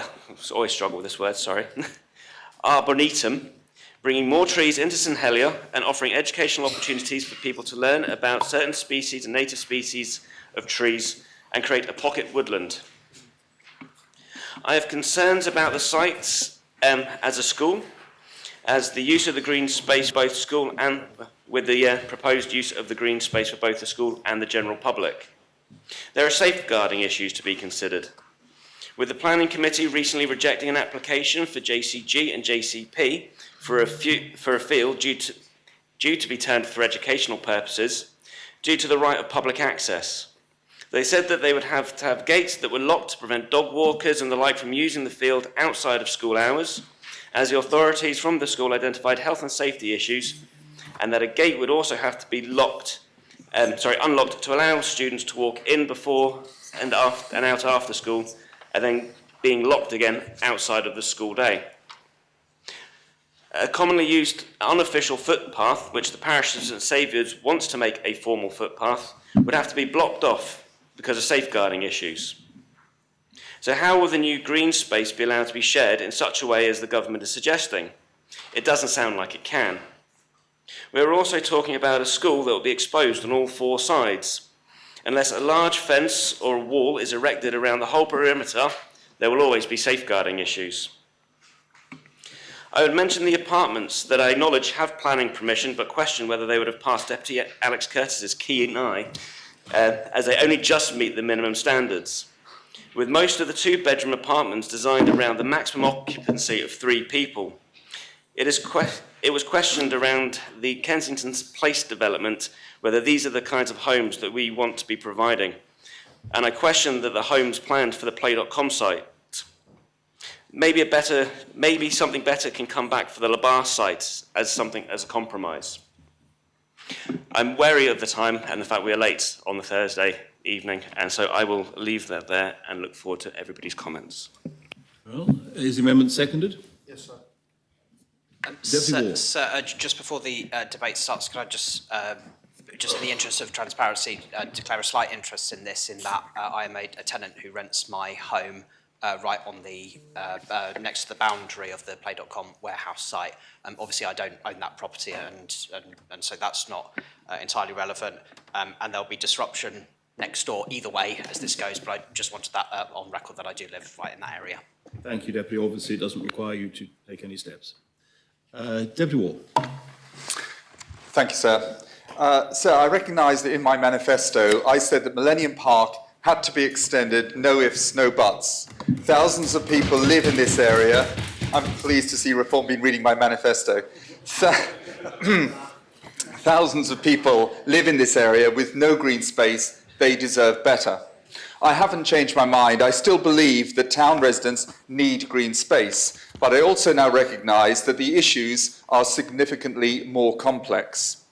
Speaker 18: bringing more trees into St Helier and offering educational opportunities for people to learn about certain species and native species of trees and create a pocket woodland. I have concerns about the sites as a school, as the use of the green space both school and with the proposed use of the green space for both the school and the general public. There are safeguarding issues to be considered. With the Planning Committee recently rejecting an application for JCG and JCP for a field due to be turned for educational purposes, due to the right of public access. They said that they would have to have gates that were locked to prevent dog walkers and the like from using the field outside of school hours, as the authorities from the school identified health and safety issues, and that a gate would also have to be unlocked to allow students to walk in before and out after school, and then being locked again outside of the school day. A commonly used unofficial footpath, which the parish of St Saviour's wants to make a formal footpath, would have to be blocked off because of safeguarding issues. So how will the new green space be allowed to be shared in such a way as the government is suggesting? It doesn't sound like it can. We're also talking about a school that will be exposed on all four sides. Unless a large fence or a wall is erected around the whole perimeter, there will always be safeguarding issues. I would mention the apartments that I acknowledge have planning permission, but question whether they would have passed Deputy Alex Curtis's keen eye, as they only just meet the minimum standards. With most of the two-bedroom apartments designed around the maximum occupancy of 3 people. It was questioned around the Kensington Place development whether these are the kinds of homes that we want to be providing. And I question that the homes planned for the Play.com site. Maybe something better can come back for the Labar site as a compromise. I'm wary of the time and the fact we are late on the Thursday evening, and so I will leave that there and look forward to everybody's comments.
Speaker 1: Well, is the amendment seconded?
Speaker 3: Yes, sir.
Speaker 9: Just before the debate starts, could I just in the interest of transparency, declare a slight interest in this, in that I am a tenant who rents my home right on the next to the boundary of the Play.com warehouse site. Obviously, I don't own that property, and so that's not entirely relevant. And there'll be disruption next door either way as this goes, but I just wanted that on record that I do live right in that area.
Speaker 1: Thank you, Deputy. Obviously, it doesn't require you to take any steps. Deputy Wall.
Speaker 19: Thank you, sir. Sir, I recognise that in my manifesto, I said that Millennium Park had to be extended, no ifs, no buts. Thousands of people live in this area. I'm pleased to see Reform been reading my manifesto. Thousands of people live in this area with no green space. They deserve better. I haven't changed my mind. I still believe that town residents need green space, but I also now recognise that the issues are significantly more complex.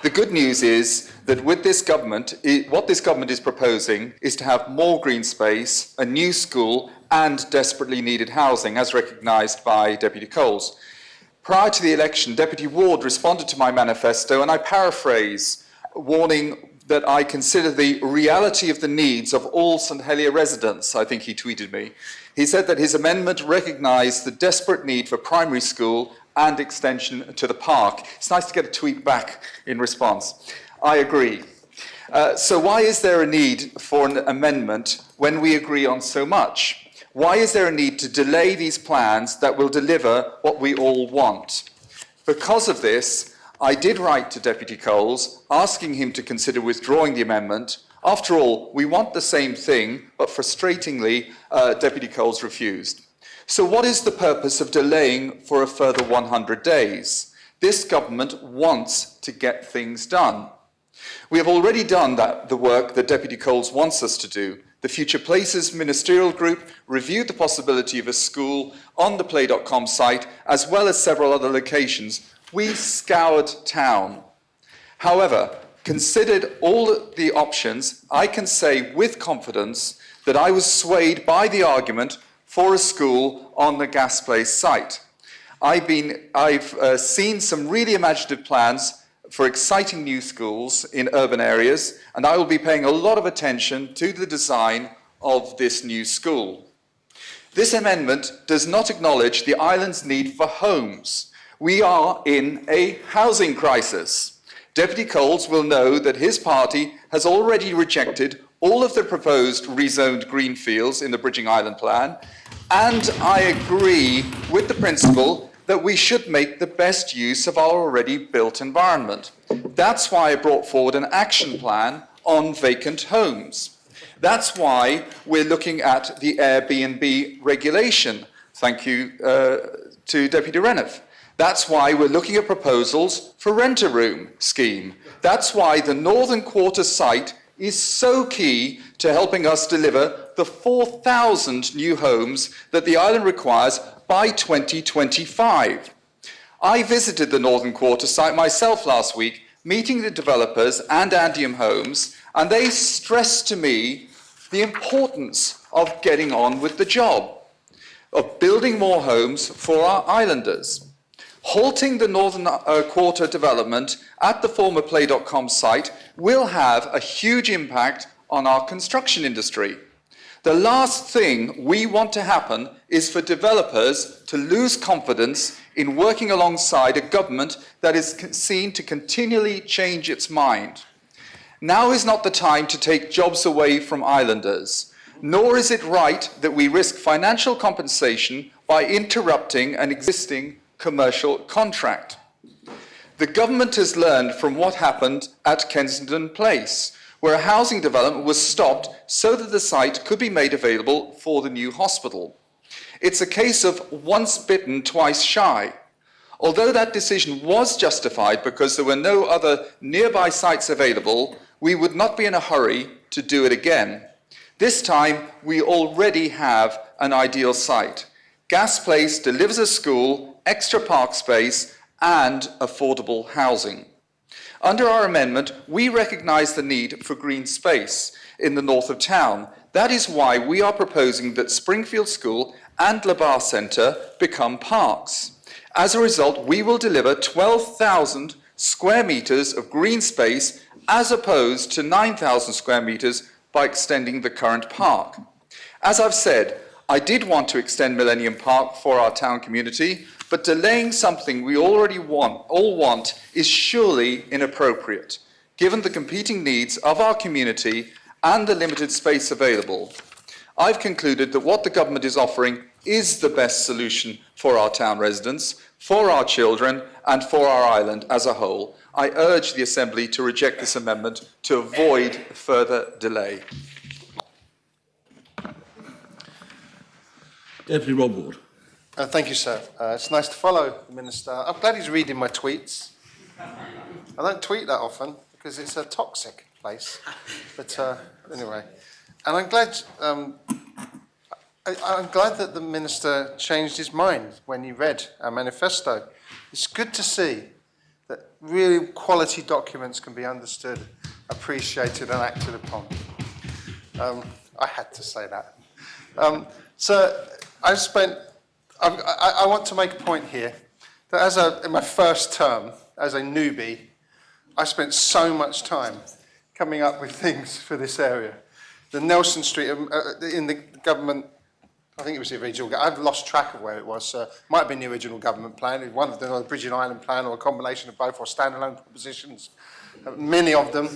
Speaker 19: The good news is that with this government, what this government is proposing is to have more green space, a new school, and desperately needed housing, as recognised by Deputy Coles. Prior to the election, Deputy Ward responded to my manifesto, and I paraphrase, warning that I consider the reality of the needs of all St Helier residents, I think he tweeted me. He said that his amendment recognised the desperate need for primary school and extension to the park. It's nice to get a tweet back in response. I agree. So why is there a need for an amendment when we agree on so much? Why is there a need to delay these plans that will deliver what we all want? Because of this, I did write to Deputy Coles, asking him to consider withdrawing the amendment. After all, we want the same thing, but frustratingly, Deputy Coles refused. So what is the purpose of delaying for a further 100 days? This government wants to get things done. We have already done the work that Deputy Coles wants us to do. The Future Places Ministerial Group reviewed the possibility of a school on the Play.com site, as well as several other locations. We scoured town. However, considered all the options, I can say with confidence that I was swayed by the argument for a school on the Gasplace site. I've seen some really imaginative plans for exciting new schools in urban areas, and I will be paying a lot of attention to the design of this new school. This amendment does not acknowledge the island's need for homes. We are in a housing crisis. Deputy Coles will know that his party has already rejected all of the proposed rezoned greenfields in the Bridging Island plan, and I agree with the principle that we should make the best use of our already built environment. That's why I brought forward an action plan on vacant homes. That's why we're looking at the Airbnb regulation. Thank you to Deputy Renouf. That's why we're looking at proposals for rent-a-room scheme. That's why the Northern Quarter site is so key to helping us deliver the 4,000 new homes that the island requires by 2025. I visited the Northern Quarter site myself last week, meeting the developers and Andium Homes, and they stressed to me the importance of getting on with the job, of building more homes for our islanders. Halting the Northern Quarter development at the former Play.com site will have a huge impact on our construction industry. The last thing we want to happen is for developers to lose confidence in working alongside a government that is seen to continually change its mind. Now is not the time to take jobs away from islanders, nor is it right that we risk financial compensation by interrupting an existing commercial contract. The government has learned from what happened at Kensington Place, where a housing development was stopped so that the site could be made available for the new hospital. It's a case of once bitten, twice shy. Although that decision was justified because there were no other nearby sites available, we would not be in a hurry to do it again. This time, we already have an ideal site. Gas Place delivers a school, extra park space, and affordable housing. Under our amendment, we recognise the need for green space in the north of town. That is why we are proposing that Springfield School and Labar Centre become parks. As a result, we will deliver 12,000 square metres of green space as opposed to 9,000 square metres by extending the current park. As I've said, I did want to extend Millennium Park for our town community, but delaying something we already all want is surely inappropriate, given the competing needs of our community and the limited space available. I've concluded that what the government is offering is the best solution for our town residents, for our children, and for our island as a whole. I urge the Assembly to reject this amendment to avoid further delay.
Speaker 1: Deputy Rob Ward.
Speaker 3: Thank you, sir. It's nice to follow the Minister. I'm glad he's reading my tweets. I don't tweet that often because it's a toxic place. But anyway, and I'm glad that the Minister changed his mind when he read our manifesto. It's good to see that really quality documents can be understood, appreciated and acted upon. I had to say that. So I want to make a point here that in my first term as a newbie, I spent so much time coming up with things for this area. The Nelson Street, in the government, I think it was the original, I've lost track of where it was, so it might have been the original government plan, one of them, or the Bridging Island plan, or a combination of both, or standalone propositions, many of them.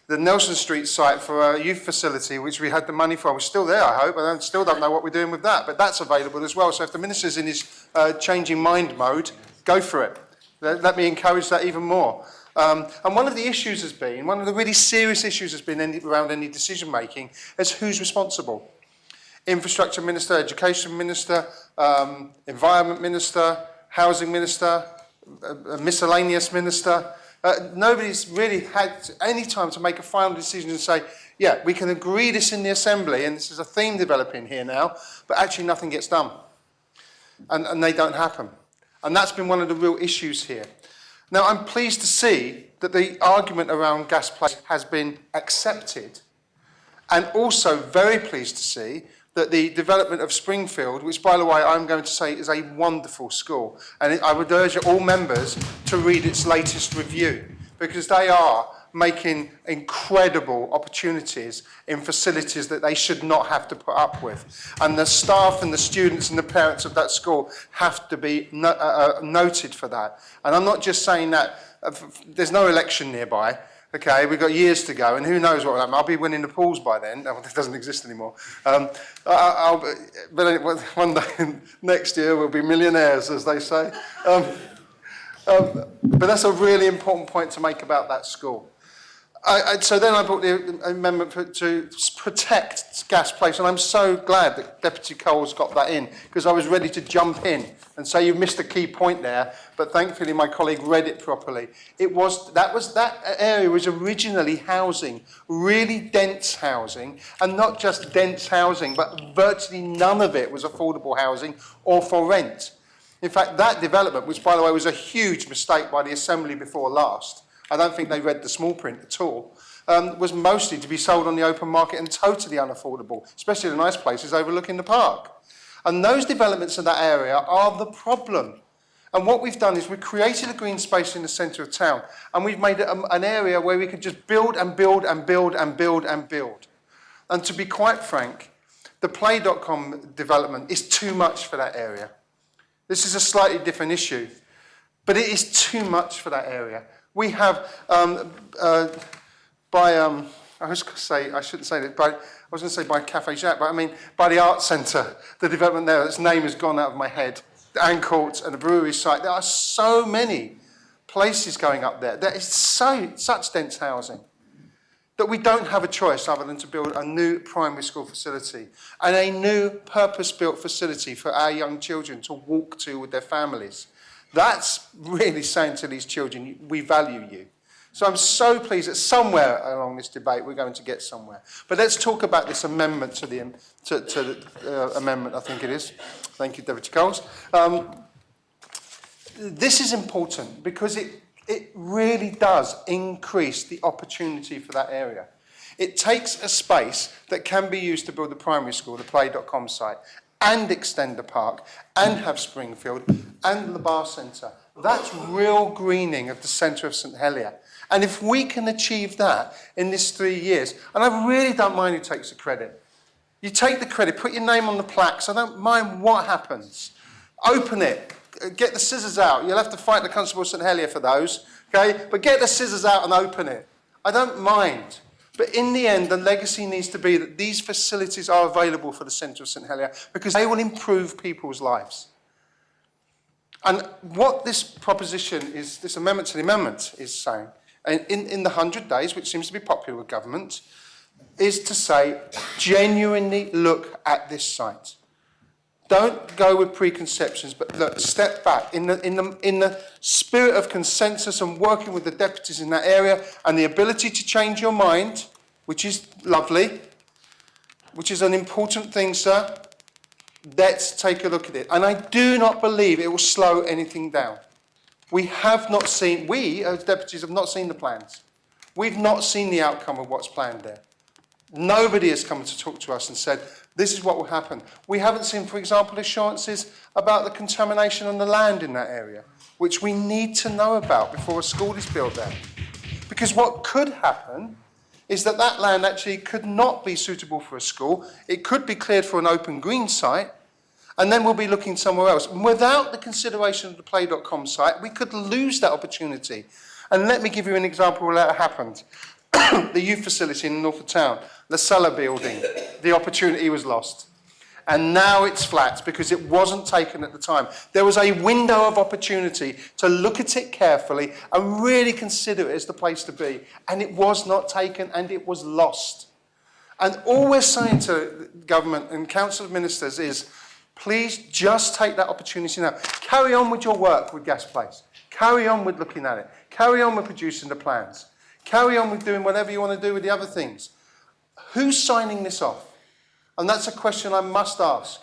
Speaker 3: The Nelson Street site for a youth facility, which we had the money for, was still there, I hope, and I still don't know what we're doing with that, but that's available as well. So if the Minister's in his changing mind mode, go for it. Let me encourage that even more. And one of the issues has been, one of the really serious issues has been around any decision making, is who's responsible. Infrastructure Minister, Education Minister, Environment Minister, Housing Minister, Miscellaneous Minister. Nobody's really had any time to make a final decision and say, yeah, we can agree this in the Assembly, and this is a theme developing here now, but actually nothing gets done. And they don't happen. And that's been one of the real issues here. Now, I'm pleased to see that the argument around Gas Place has been accepted, and also very pleased to see that the development of Springfield, which, by the way, I'm going to say is a wonderful school, and I would urge all members to read its latest review, because they are making incredible opportunities in facilities that they should not have to put up with. And the staff and the students and the parents of that school have to be noted for that. And I'm not just saying that, there's no election nearby. Okay, we've got years to go, and who knows what will happen. I'll be winning the pools by then. No, it doesn't exist anymore. But one day next year we'll be millionaires, as they say. But that's a really important point to make about that school. So then I brought the amendment to protect Gas Place, and I'm so glad that Deputy Cole's got that in, because I was ready to jump in and say you've missed a key point there, but thankfully my colleague read it properly. That area was originally housing, really dense housing, and not just dense housing, but virtually none of it was affordable housing or for rent. In fact, that development, which by the way was a huge mistake by the Assembly before last, I don't think they read the small print at all, was mostly to be sold on the open market and totally unaffordable, especially the nice places overlooking the park. And those developments in that area are the problem. And what we've done is we've created a green space in the centre of town, and we've made it an area where we can just build and build and build and build and build. And to be quite frank, the Play.com development is too much for that area. This is a slightly different issue, but it is too much for that area. We have, I was going to say, I shouldn't say that, but I was going to say by Café Jacques, but I mean by the Arts Centre, the development there, its name has gone out of my head, the Anne Court and the brewery site. There are so many places going up there. There is such dense housing that we don't have a choice other than to build a new primary school facility and a new purpose-built facility for our young children to walk to with their families. That's really saying to these children, we value you. So I'm so pleased that somewhere along this debate we're going to get somewhere. But let's talk about this amendment to the amendment, I think it is. Thank you, Deputy Coles. This is important because it really does increase the opportunity for that area. It takes a space that can be used to build the primary school, the Play.com site, and extend the park, and have Springfield, and the bar centre. That's real greening of the centre of St Helier. And if we can achieve that in this 3 years, and I really don't mind who takes the credit. You take the credit, put your name on the plaques, I don't mind what happens. Open it, get the scissors out. You'll have to fight the Constable of St Helier for those, okay? But get the scissors out and open it. I don't mind. But in the end, the legacy needs to be that these facilities are available for the centre of St Helier because they will improve people's lives. And what this proposition is, this amendment to the amendment is saying, in the 100 days, which seems to be popular with government, is to say, genuinely look at this site. Don't go with preconceptions, but look, step back. In the spirit of consensus and working with the deputies in that area and the ability to change your mind, which is lovely, which is an important thing, sir, let's take a look at it. And I do not believe it will slow anything down. We have not seen, we as deputies have not seen the plans. We've not seen the outcome of what's planned there. Nobody has come to talk to us and said, this is what will happen. We haven't seen, for example, assurances about the contamination on the land in that area, which we need to know about before a school is built there. Because what could happen is that that land actually could not be suitable for a school. It could be cleared for an open green site, and then we'll be looking somewhere else. And without the consideration of the Play.com site, we could lose that opportunity. And let me give you an example where that happened. The youth facility in the north of town, the Cellar building, the opportunity was lost. And now it's flat because it wasn't taken at the time. There was a window of opportunity to look at it carefully and really consider it as the place to be. And it was not taken and it was lost. And all we're saying to government and Council of Ministers is, please just take that opportunity now. Carry on with your work with Gas Place. Carry on with looking at it. Carry on with producing the plans. Carry on with doing whatever you want to do with the other things. Who's signing this off? And that's a question I must ask.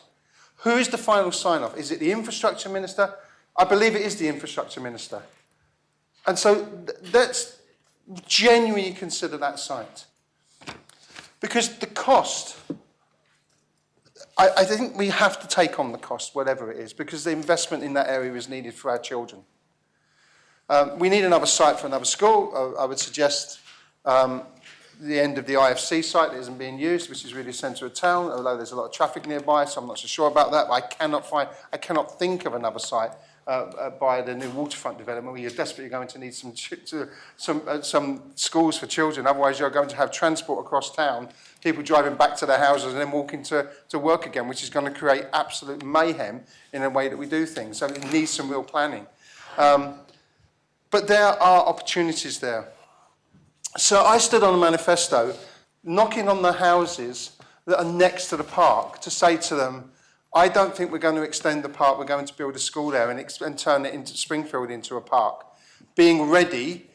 Speaker 3: Who is the final sign-off? Is it the Infrastructure Minister? I believe it is the Infrastructure Minister. And so let's genuinely consider that site. Because the cost, I think we have to take on the cost, whatever it is, because the investment in that area is needed for our children. We need another site for another school. I would suggest the end of the IFC site that isn't being used, which is really the centre of town, although there's a lot of traffic nearby, so I'm not so sure about that. But I cannot think of another site by the new waterfront development where you're desperately going to need some schools for children. Otherwise, you're going to have transport across town, people driving back to their houses and then walking to work again, which is going to create absolute mayhem in the way that we do things. So it needs some real planning. But there are opportunities there. So I stood on a manifesto knocking on the houses that are next to the park to say to them, I don't think we're going to extend the park, we're going to build a school there and turn it into Springfield into a park. Being ready,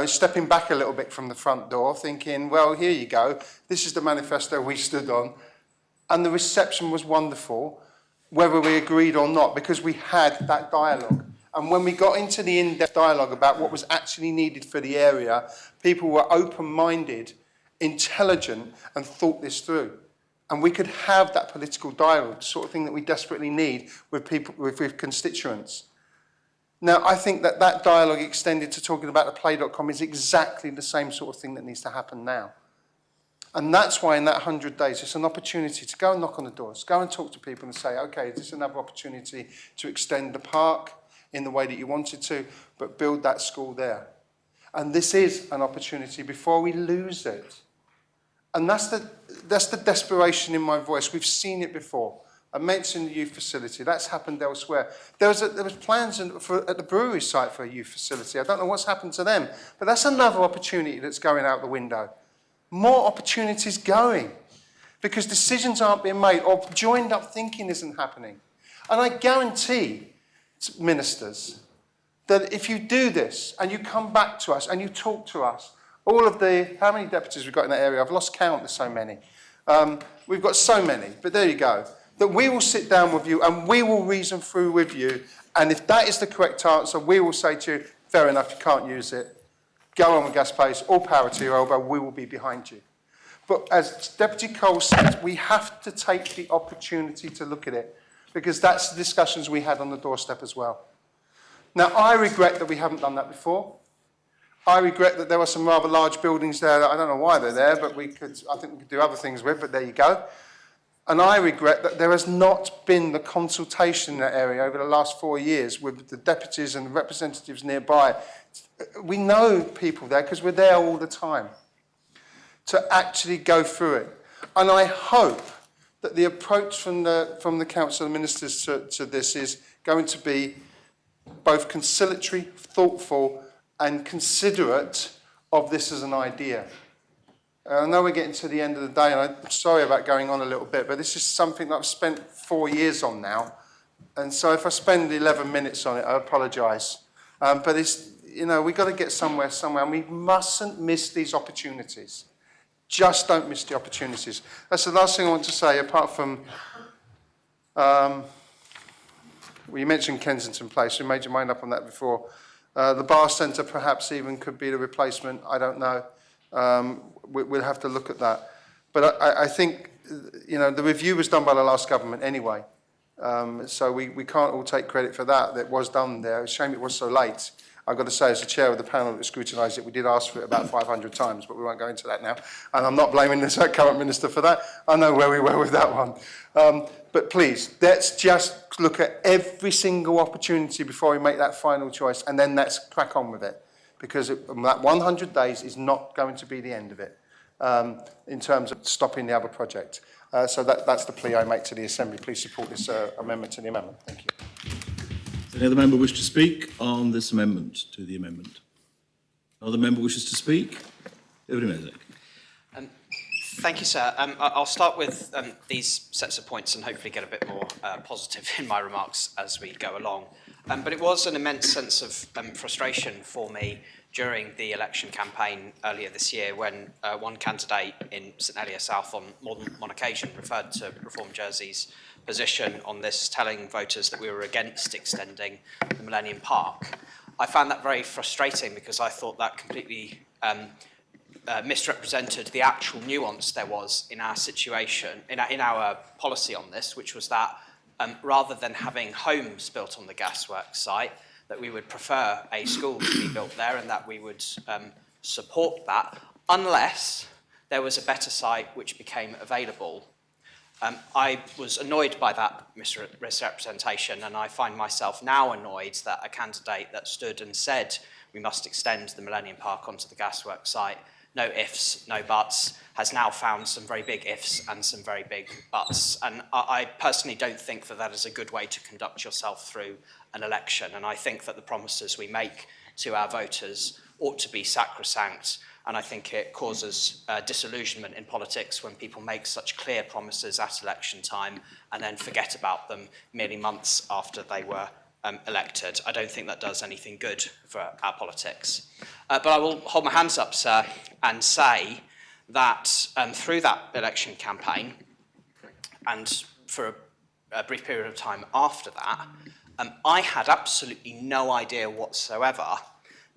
Speaker 3: stepping back a little bit from the front door, thinking, well, here you go, this is the manifesto we stood on. And the reception was wonderful, whether we agreed or not, because we had that dialogue. And when we got into the in-depth dialogue about what was actually needed for the area, people were open-minded, intelligent, and thought this through. And we could have that political dialogue, the sort of thing that we desperately need with people, with constituents. Now, I think that that dialogue extended to talking about the Play.com is exactly the same sort of thing that needs to happen now. And that's why in that 100 days, it's an opportunity to go and knock on the doors, go and talk to people and say, okay, is this another opportunity to extend the park in the way that you wanted to, but build that school there. And this is an opportunity before we lose it. And that's the desperation in my voice. We've seen it before. I mentioned the youth facility. That's happened elsewhere. There was plans at the brewery site for a youth facility. I don't know what's happened to them, but that's another opportunity that's going out the window. More opportunities going because decisions aren't being made or joined up thinking isn't happening. And I guarantee, ministers, that if you do this and you come back to us and you talk to us, all of the, how many deputies we've got in that area? I've lost count, there's so many. We've got so many, but there you go. That we will sit down with you and we will reason through with you. And if that is the correct answer, we will say to you, fair enough, you can't use it. Go on with Gaspace, all power to your elbow, we will be behind you. But as Deputy Cole said, we have to take the opportunity to look at it because that's the discussions we had on the doorstep as well. Now, I regret that we haven't done that before. I regret that there were some rather large buildings there that I don't know why they're there, but I think we could do other things with, but there you go. And I regret that there has not been the consultation in that area over the last 4 years with the deputies and the representatives nearby. We know people there because we're there all the time to actually go through it. And I hope that the approach from the Council of Ministers to this is going to be both conciliatory, thoughtful, and considerate of this as an idea. I know we're getting to the end of the day, and I'm sorry about going on a little bit, but this is something that I've spent 4 years on now. And so if I spend 11 minutes on it, I apologise. But it's, you know, we've got to get somewhere, and we mustn't miss these opportunities. Just don't miss the opportunities. That's the last thing I want to say, apart from, well, you mentioned Kensington Place. You made your mind up on that before. The bar centre perhaps even could be the replacement. I don't know. We'll have to look at that. But I think, you know, the review was done by the last government anyway. So we can't all take credit for that. That was done there. It's a shame it was so late. I've got to say, as the chair of the panel that scrutinised it, we did ask for it about 500 times, but we won't go into that now. And I'm not blaming the current minister for that. I know where we were with that one. But please, let's just look at every single opportunity before we make that final choice, and then let's crack on with it. Because that 100 days is not going to be the end of it in terms of stopping the other project. So that's the plea I make to the Assembly. Please support this amendment to the amendment. Thank you.
Speaker 1: Does any other member wish to speak on this amendment to the amendment? Another member wishes to speak? David Mezek.
Speaker 9: Thank you, sir. I'll start with these sets of points and hopefully get a bit more positive in my remarks as we go along. But it was an immense sense of frustration for me during the election campaign earlier this year when one candidate in St Helier South on more than one occasion referred to Reform Jersey's position on this, telling voters that we were against extending the Millennium Park. I found that very frustrating because I thought that completely misrepresented the actual nuance there was in our situation, in our policy on this, which was that rather than having homes built on the gasworks site, that we would prefer a school to be built there and that we would support that unless there was a better site which became available. I was annoyed by that misrepresentation, and I find myself now annoyed that a candidate that stood and said we must extend the Millennium Park onto the gasworks site, no ifs, no buts, has now found some very big ifs and some very big buts. And I personally don't think that that is a good way to conduct yourself through an election. And I think that the promises we make to our voters ought to be sacrosanct. And I think it causes disillusionment in politics when people make such clear promises at election time and then forget about them merely months after they were elected. I don't think that does anything good for our politics. But I will hold my hands up, sir, and say that through that election campaign and for a brief period of time after that, I had absolutely no idea whatsoever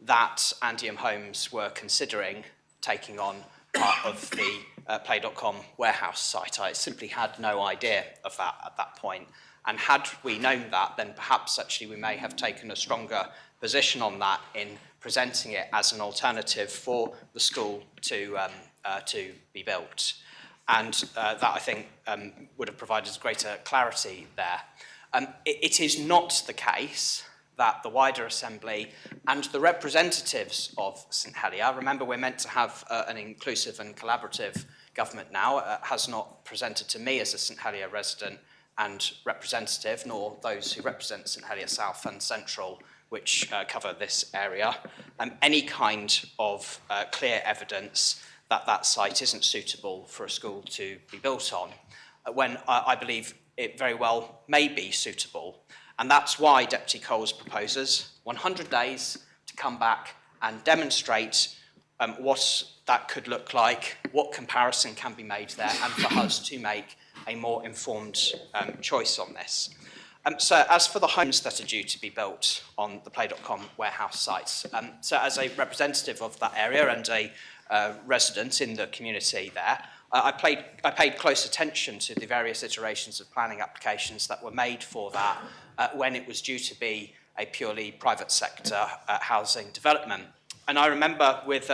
Speaker 9: that Andiam Homes were considering taking on part of the Play.com warehouse site. I simply had no idea of that at that point. And had we known that, then perhaps actually we may have taken a stronger position on that in presenting it as an alternative for the school to to be built. And that, I think, would have provided greater clarity there. It is not the case that the wider Assembly and the representatives of St Helier, remember we're meant to have an inclusive and collaborative government now, has not presented to me as a St Helier resident and representative, nor those who represent St Helier South and Central, which cover this area, any kind of clear evidence that that site isn't suitable for a school to be built on, when I believe it very well may be suitable. And that's why Deputy Coles proposes 100 days to come back and demonstrate what that could look like, what comparison can be made there, and for us to make a more informed choice on this. So as for the homes that are due to be built on the Play.com warehouse sites, so as a representative of that area and a resident in the community there, I paid close attention to the various iterations of planning applications that were made for that when it was due to be a purely private sector housing development. And I remember with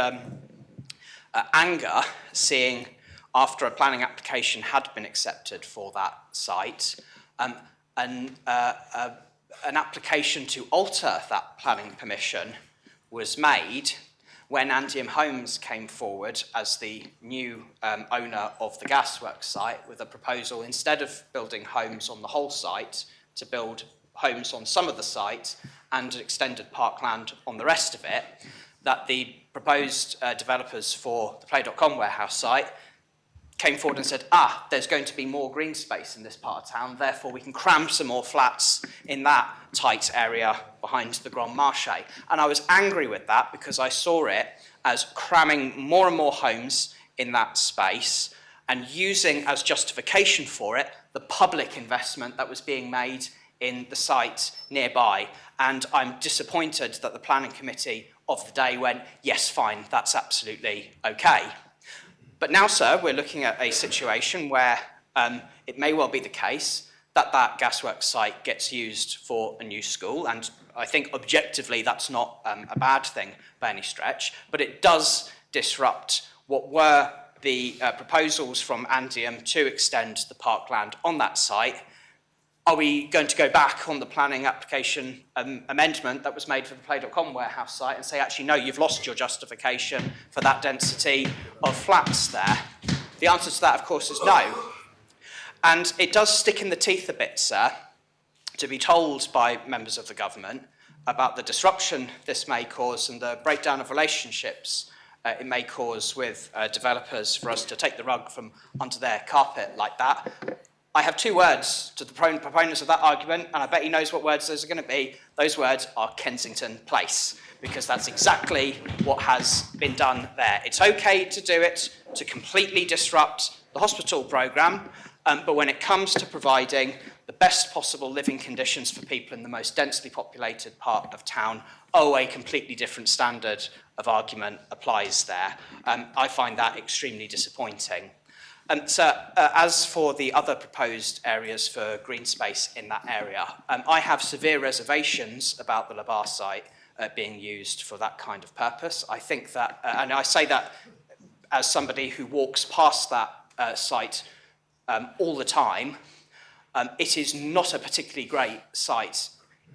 Speaker 9: anger seeing, after a planning application had been accepted for that site, an application to alter that planning permission was made when Andium Homes came forward as the new owner of the gasworks site with a proposal, instead of building homes on the whole site, to build homes on some of the site and extended parkland on the rest of it, that the proposed developers for the Play.com warehouse site came forward and said, there's going to be more green space in this part of town, therefore we can cram some more flats in that tight area behind the Grand Marché. And I was angry with that because I saw it as cramming more and more homes in that space and using as justification for it the public investment that was being made in the site nearby. And I'm disappointed that the planning committee of the day went, yes, fine, that's absolutely okay. But now, sir, we're looking at a situation where it may well be the case that that gasworks site gets used for a new school, and I think objectively that's not a bad thing by any stretch, but it does disrupt what were the proposals from Andium to extend the parkland on that site. Are we going to go back on the planning application amendment that was made for the Play.com warehouse site and say, actually, no, you've lost your justification for that density of flats there? The answer to that, of course, is no. And it does stick in the teeth a bit, sir, to be told by members of the government about the disruption this may cause and the breakdown of relationships it may cause with developers for us to take the rug from under their carpet like that. I have two words to the proponents of that argument, and I bet he knows what words those are going to be. Those words are Kensington Place, because that's exactly what has been done there. It's okay to do it to completely disrupt the hospital programme, but when it comes to providing the best possible living conditions for people in the most densely populated part of town, a completely different standard of argument applies there. I find that extremely disappointing. So, as for the other proposed areas for green space in that area, I have severe reservations about the Labar site being used for that kind of purpose. I think that, and I say that as somebody who walks past that site all the time, it is not a particularly great site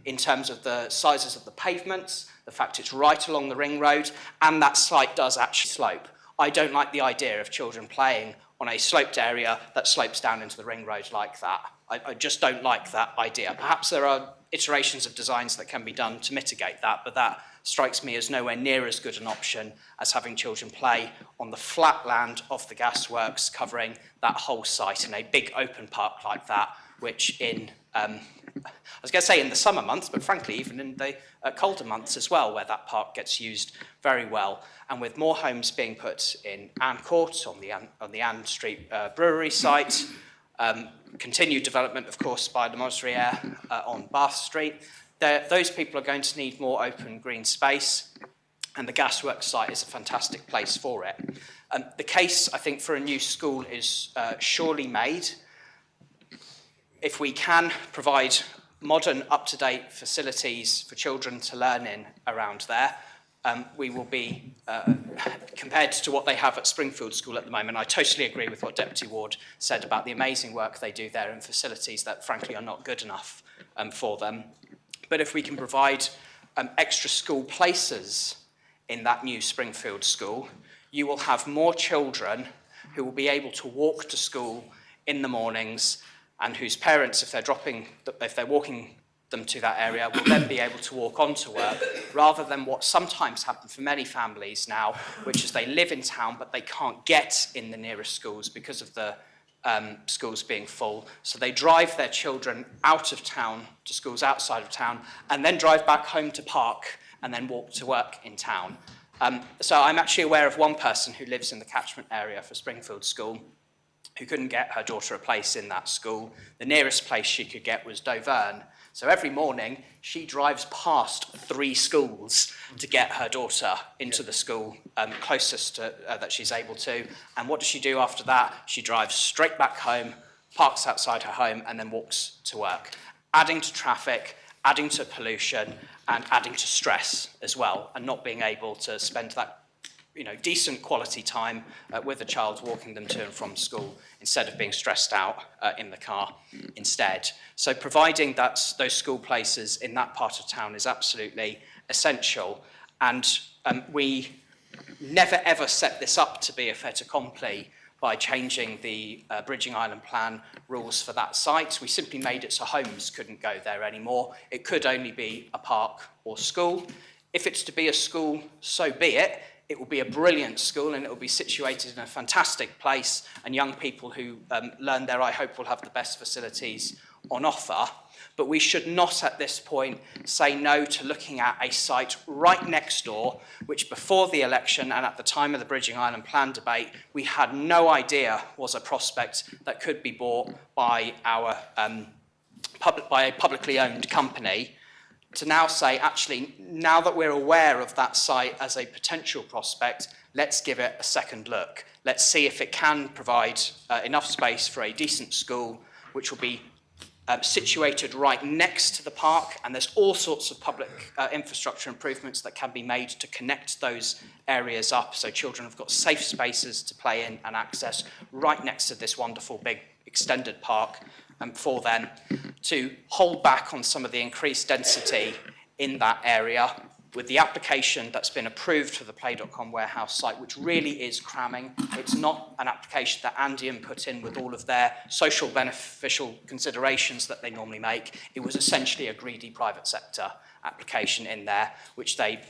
Speaker 9: in terms of the sizes of the pavements, the fact it's right along the ring road, and that site does actually slope. I don't like the idea of children playing on a sloped area that slopes down into the ring road like that. I just don't like that idea. Perhaps there are iterations of designs that can be done to mitigate that, but that strikes me as nowhere near as good an option as having children play on the flat land of the gasworks, covering that whole site in a big open park like that, which in, I was going to say in the summer months, but frankly even in the colder months as well, where that park gets used very well. And with more homes being put in Anne Court, on the Anne Street brewery site, continued development, of course, by the Mosriere on Bath Street, those people are going to need more open green space, and the gasworks site is a fantastic place for it. The case, I think, for a new school is surely made. If we can provide modern, up-to-date facilities for children to learn in around there, we will be, compared to what they have at Springfield School at the moment, I totally agree with what Deputy Ward said about the amazing work they do there in facilities that frankly are not good enough for them. But if we can provide extra school places in that new Springfield School, you will have more children who will be able to walk to school in the mornings and whose parents, if they're walking them to that area, will then be able to walk on to work, rather than what sometimes happens for many families now, which is they live in town but they can't get in the nearest schools because of the schools being full. So they drive their children out of town to schools outside of town and then drive back home to park and then walk to work in town. So I'm actually aware of one person who lives in the catchment area for Springfield School who couldn't get her daughter a place in that school. The nearest place she could get was Doverne. So every morning she drives past 3 schools to get her daughter into the school closest to, that she's able to. And what does she do after that? She drives straight back home, parks outside her home, and then walks to work, adding to traffic, adding to pollution, and adding to stress as well, and not being able to spend that decent quality time with a child walking them to and from school instead of being stressed out in the car instead. So providing those school places in that part of town is absolutely essential. And we never ever set this up to be a fait accompli by changing the Bridging Island Plan rules for that site. We simply made it so homes couldn't go there anymore. It could only be a park or school. If it's to be a school, so be it. It will be a brilliant school and it will be situated in a fantastic place, and young people who learn there, I hope, will have the best facilities on offer. But we should not at this point say no to looking at a site right next door, which before the election and at the time of the Bridging Island Plan debate, we had no idea was a prospect that could be bought by by a publicly owned company. To now say, actually, now that we're aware of that site as a potential prospect, let's give it a second look. Let's see if it can provide enough space for a decent school, which will be situated right next to the park, and there's all sorts of public infrastructure improvements that can be made to connect those areas up so children have got safe spaces to play in and access right next to this wonderful big extended park for them, to hold back on some of the increased density in that area with the application that's been approved for the Play.com warehouse site, which really is cramming. It's not an application that Andean put in with all of their social beneficial considerations that they normally make. It was essentially a greedy private sector application in there, which they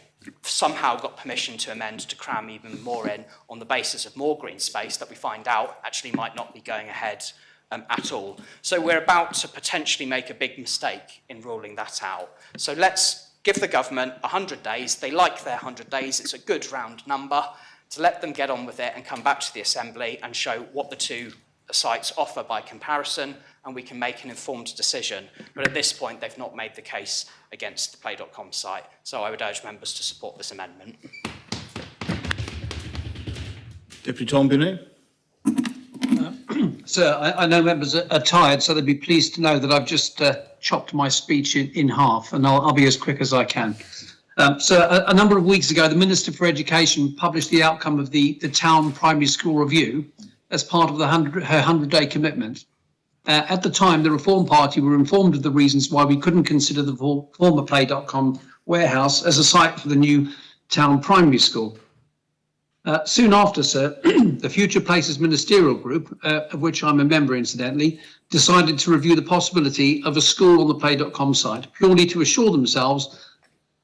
Speaker 9: somehow got permission to amend to cram even more in on the basis of more green space that we find out actually might not be going ahead at all. So we're about to potentially make a big mistake in ruling that out. So let's give the government 100 days. They like their 100 days. It's a good round number to let them get on with it and come back to the Assembly and show what the two sites offer by comparison, and we can make an informed decision. But at this point, they've not made the case against the Play.com site. So I would urge members to support this amendment.
Speaker 1: Deputy Tom Binet.
Speaker 14: Sir, I know members are tired, so they'd be pleased to know that I've just chopped my speech in half, and I'll be as quick as I can. So a number of weeks ago, the Minister for Education published the outcome of the Town Primary School Review as part of her 100-day commitment. At the time, the Reform Party were informed of the reasons why we couldn't consider the former Play.com warehouse as a site for the new Town Primary School. Soon after, sir, the Future Places Ministerial Group, of which I'm a member incidentally, decided to review the possibility of a school on the Play.com site, purely to assure themselves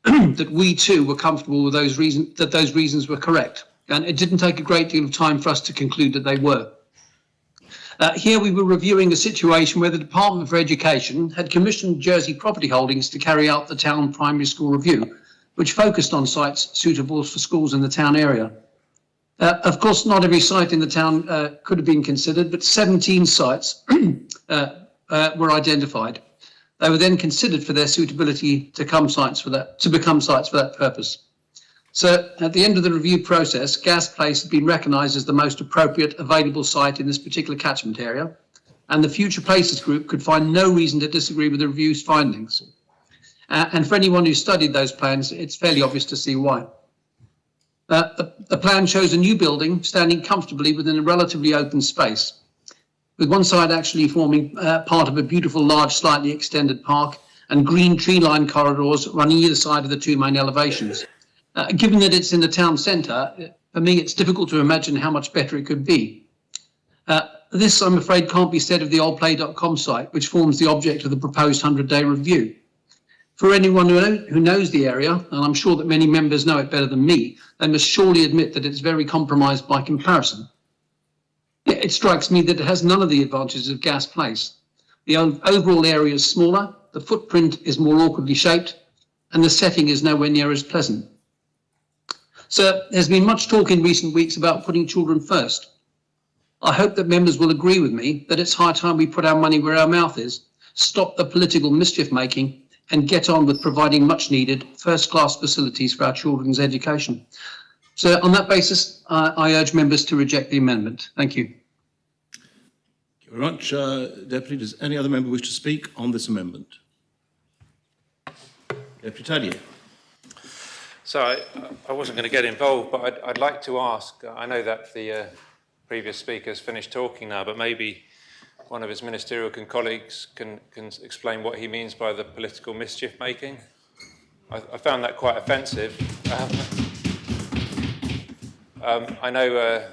Speaker 14: that we too were comfortable with those reasons were correct. And it didn't take a great deal of time for us to conclude that they were. Here we were reviewing a situation where the Department for Education had commissioned Jersey Property Holdings to carry out the Town Primary School Review, which focused on sites suitable for schools in the town area. Of course, not every site in the town could have been considered, but 17 sites were identified. They were then considered for their suitability to become sites for that purpose. So at the end of the review process, Gas Place had been recognised as the most appropriate available site in this particular catchment area, and the Future Places Group could find no reason to disagree with the review's findings. And for anyone who studied those plans, it's fairly obvious to see why. The plan shows a new building standing comfortably within a relatively open space, with one side actually forming part of a beautiful, large, slightly extended park and green tree-lined corridors running either side of the two main elevations. Given that it's in the town centre, for me, it's difficult to imagine how much better it could be. This, I'm afraid, can't be said of the old play.com site, which forms the object of the proposed 100-day review. For anyone who knows the area, and I'm sure that many members know it better than me, they must surely admit that it's very compromised by comparison. It strikes me that it has none of the advantages of Gas Place. The overall area is smaller, the footprint is more awkwardly shaped, and the setting is nowhere near as pleasant. So there's been much talk in recent weeks about putting children first. I hope that members will agree with me that it's high time we put our money where our mouth is, stop the political mischief making, and get on with providing much needed first-class facilities for our children's education. So on that basis, I urge members to reject the amendment. Thank you.
Speaker 1: Thank you very much. Deputy, does any other member wish to speak on this amendment? Deputy Tadier.
Speaker 20: So I wasn't going to get involved, but I'd like to ask, I know that the previous speaker's finished talking now, but maybe one of his ministerial colleagues can explain what he means by the political mischief making. I found that quite offensive. I know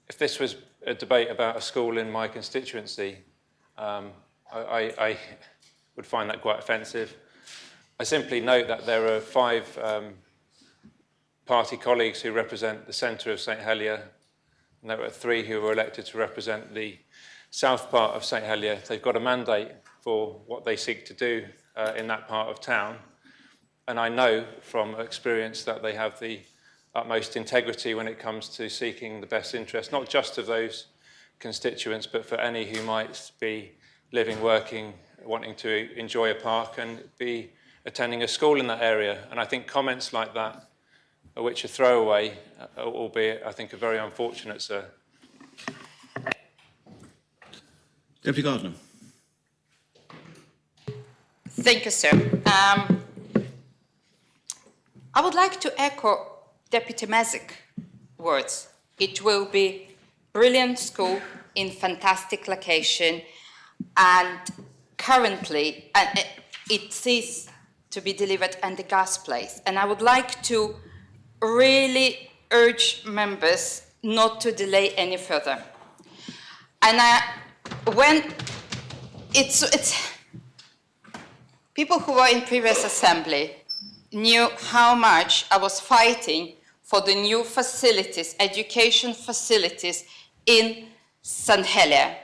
Speaker 20: if this was a debate about a school in my constituency, I would find that quite offensive. I simply note that there are 5 party colleagues who represent the centre of St Helier, and there are 3 who were elected to represent the south part of St Helier. They've got a mandate for what they seek to do in that part of town, and I know from experience that they have the utmost integrity when it comes to seeking the best interest, not just of those constituents, but for any who might be living, working, wanting to enjoy a park and be attending a school in that area. And I think comments like that, which are throwaway, albeit I think are very unfortunate, sir.
Speaker 1: Deputy Gardner.
Speaker 13: Thank you, sir. I would like to echo Deputy Mazik words. It will be brilliant school in fantastic location, and currently it is to be delivered at the Gas Place. And I would like to really urge members not to delay any further. And when it's people who were in previous assembly knew how much I was fighting for the new facilities, education facilities in St Helier.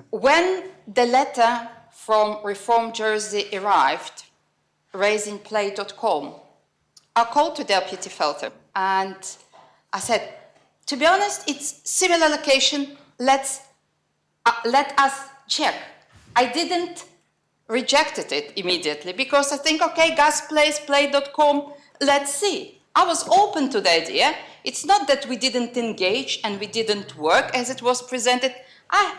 Speaker 13: When the letter from Reform Jersey arrived, raisingplay.com, I called to Deputy Felton and I said, to be honest, it's similar location, let us check. I didn't rejected it immediately because I think, okay, Gas Place, play.com, let's see. I was open to the idea. It's not that we didn't engage and we didn't work as it was presented.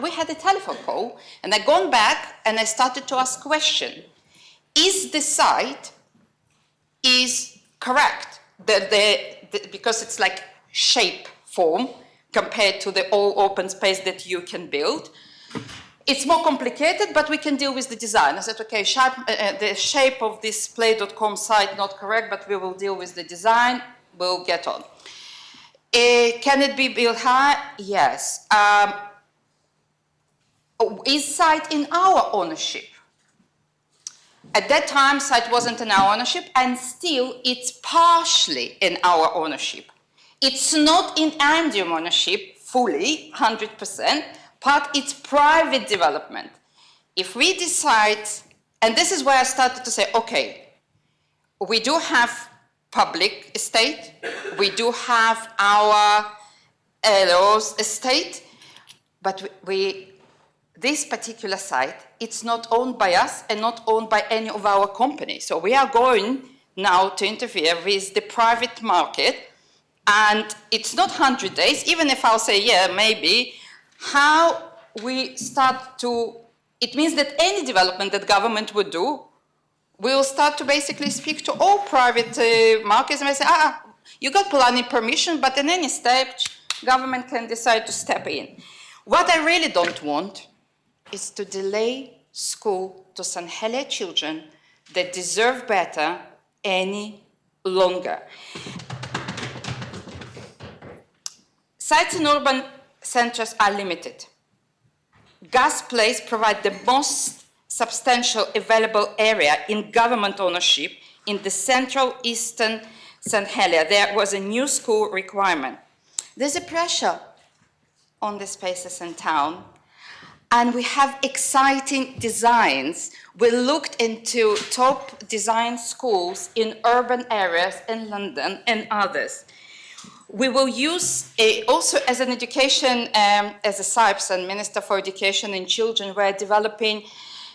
Speaker 13: We had a telephone call and I gone back and I started to ask question. Is the site is correct? Because it's like shape form compared to the all open space that you can build. It's more complicated, but we can deal with the design. I said, okay, the shape of this play.com site not correct, but we will deal with the design. We'll get on. Can it be built high? Yes. Is site in our ownership? At that time, site wasn't in our ownership, and still it's partially in our ownership. It's not in Andium ownership fully, 100%, but it's private development. If we decide, and this is where I started to say, okay, we do have public estate, we do have our LO's estate, but this particular site, it's not owned by us and not owned by any of our companies. So we are going now to interfere with the private market, and it's not 100 days, even if I'll say, yeah, maybe, how we start to, it means that any development that government would do we will start to basically speak to all private markets and we say, you got planning permission, but in any stage, government can decide to step in. What I really don't want is to delay school to St. Helier children that deserve better any longer. Sites in urban centres are limited. Gas Place provides the most substantial available area in government ownership in the central eastern St. Helier. There was a new school requirement. There's a pressure on the spaces in town, and we have exciting designs. We looked into top design schools in urban areas in London and others. We will use also as an education, as a SIPES and Minister for Education and Children, we're developing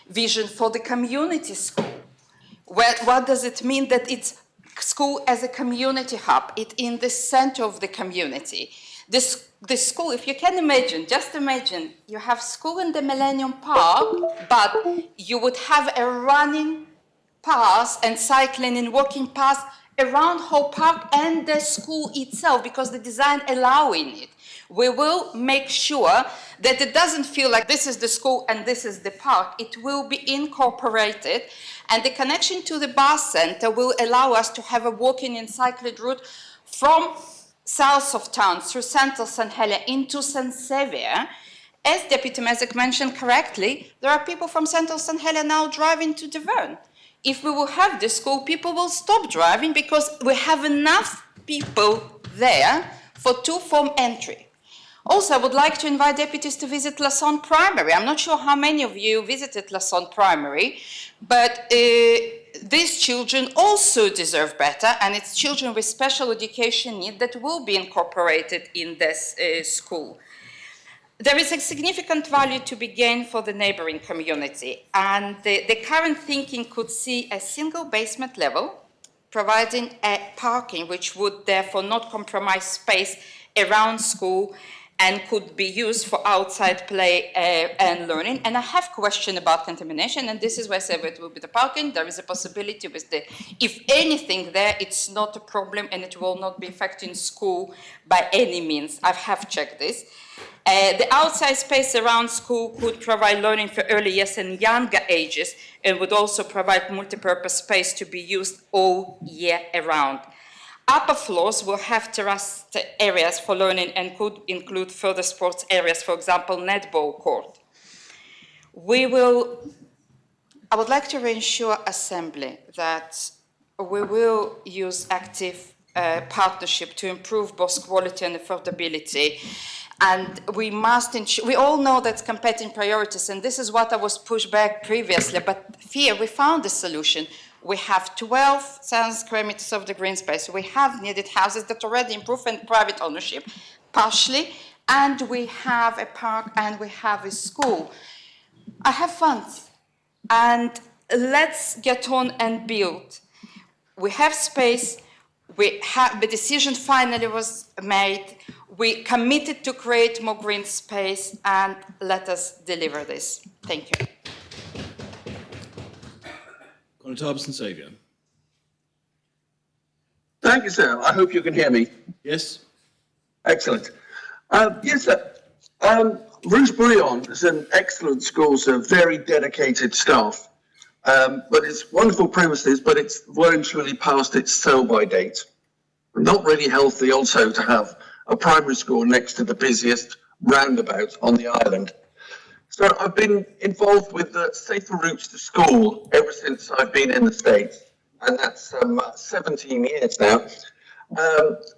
Speaker 13: vision for the community school. What does it mean that it's school as a community hub? It's in the center of the community. The school, if you can imagine, just imagine, you have school in the Millennium Park, but you would have a running path and cycling and walking path around whole park and the school itself, because the design allowing it. We will make sure that it doesn't feel like this is the school and this is the park. It will be incorporated, and the connection to the bus center will allow us to have a walking and cycling route from south of town through central St. Helier into St. Xavier. As Deputy Mezek mentioned correctly, there are people from central St. Helier now driving to Devon. If we will have this school, people will stop driving because we have enough people there for two-form entry. Also, I would like to invite deputies to visit Lassonde Primary. I'm not sure how many of you visited Lassonde Primary, but these children also deserve better, and it's children with special education need that will be incorporated in this school. There is a significant value to be gained for the neighboring community, and the current thinking could see a single basement level, providing a parking which would therefore not compromise space around school and could be used for outside play and learning. And I have question about contamination, and this is why I said it will be the parking. There is a possibility with the, if anything there, it's not a problem and it will not be affecting school by any means. I have checked this. The outside space around school could provide learning for early years and younger ages, and would also provide multi-purpose space to be used all year around. Upper floors will have terraced areas for learning and could include further sports areas, for example, netball court. I would like to reassure Assembly that we will use active partnership to improve both quality and affordability. And we must ensure, we all know that's competing priorities, and this is what I was pushed back previously, but here we found a solution. We have 12,000 square meters of the green space. We have needed houses that already improve in private ownership, partially, and we have a park and we have a school. I have funds, and let's get on and build. We have space. We have, the decision finally was made. We committed to create more green space, and let us deliver this. Thank you.
Speaker 1: Conor St. Saviour.
Speaker 11: Thank you, sir. I hope you can hear me.
Speaker 1: Yes.
Speaker 11: Excellent. Yes, sir. Rouge Bouillon is an excellent school, sir, very dedicated staff. But it's wonderful premises, but it's well and truly past its sell-by date. Not really healthy also to have a primary school next to the busiest roundabout on the island. So I've been involved with the Safer Routes to School ever since I've been in the States, and that's 17 years now.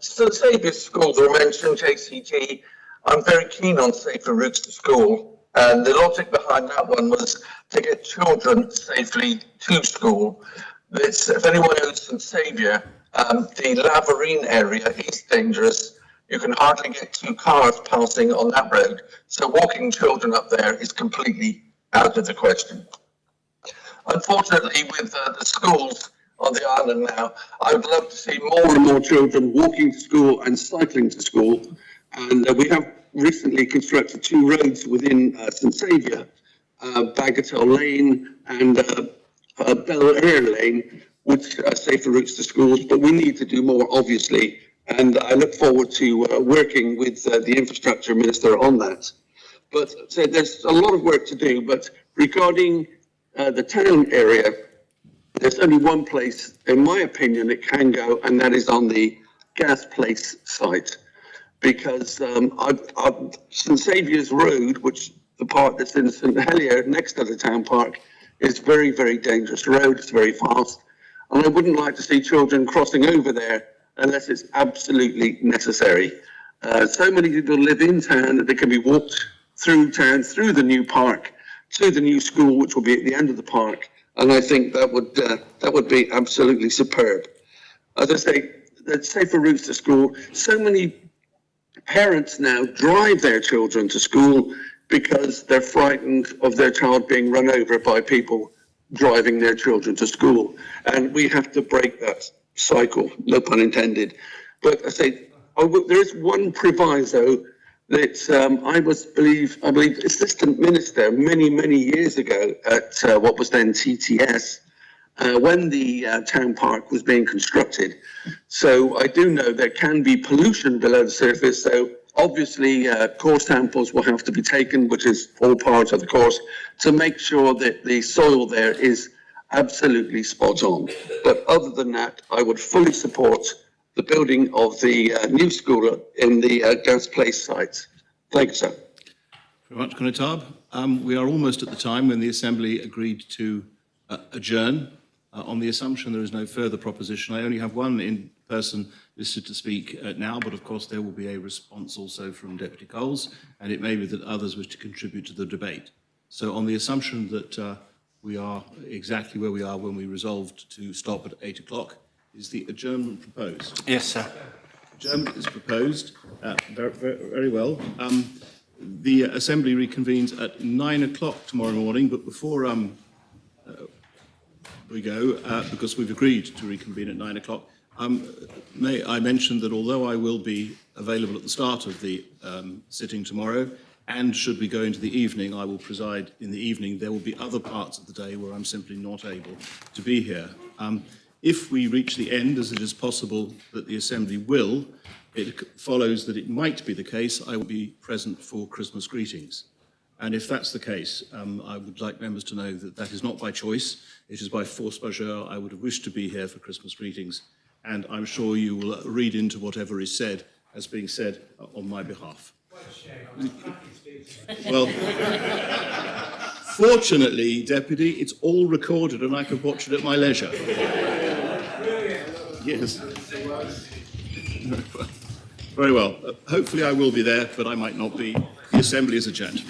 Speaker 11: St. Saviour's schools were mentioned, JCG. I'm very keen on Safer Routes to School, and the logic behind that one was to get children safely to school. If anyone knows St. Saviour, the Laverine area is dangerous. You can hardly get 2 cars passing on that road. So walking children up there is completely out of the question. Unfortunately, with the schools on the island now, I would love to see more and more children walking to school and cycling to school. And we have recently constructed 2 roads within St. Saviour, Bagatelle Lane and
Speaker 14: Bel Air Lane, which are safer routes to schools, but we need to do more, obviously. And I look forward to working with the infrastructure minister on that. But so there's a lot of work to do. But regarding the town area, there's only one place, in my opinion, it can go, and that is on the Gas Place site. Because St Saviour's Road, which the part that's in St Helier next to the town park, is very, very dangerous road. It's very fast. And I wouldn't like to see children crossing over there unless it's absolutely necessary. So many people live in town that they can be walked through town, through the new park, to the new school, which will be at the end of the park. And I think that would be absolutely superb. As I say, the safer routes to school. So many parents now drive their children to school because they're frightened of their child being run over by people driving their children to school. And we have to break that cycle, no pun intended. But I say, there is one proviso that I believe assistant minister many years ago at what was then TTS, when the town park was being constructed. So I do know there can be pollution below the surface. So obviously core samples will have to be taken, which is all part of the course, to make sure that the soil there is absolutely spot on. But other than that, I would fully support the building of the new school in the Gas Place site. Thank you, sir.
Speaker 1: Very much, Connétable. We are almost at the time when the Assembly agreed to adjourn. On the assumption there is no further proposition, I only have one in person listed to speak now, but of course there will be a response also from Deputy Coles, and it may be that others wish to contribute to the debate. So on the assumption that we are exactly where we are when we resolved to stop at 8 o'clock, is the adjournment proposed?
Speaker 10: Yes, sir.
Speaker 1: Adjournment is proposed. Very well. The Assembly reconvenes at 9 o'clock tomorrow morning, but before we go, because we've agreed to reconvene at 9 o'clock, may I mention that although I will be available at the start of the sitting tomorrow, and should we go into the evening, I will preside in the evening. There will be other parts of the day where I'm simply not able to be here. If we reach the end, as it is possible that the Assembly will, it follows that it might be the case I will be present for Christmas greetings. And if that's the case, I would like members to know that that is not by choice. It is by force majeure. I would have wished to be here for Christmas greetings, and I'm sure you will read into whatever is said as being said on my behalf. Well, fortunately, Deputy, it's all recorded and I can watch it at my leisure. Yes. Very well. Hopefully I will be there, but I might not be. The Assembly is adjourned.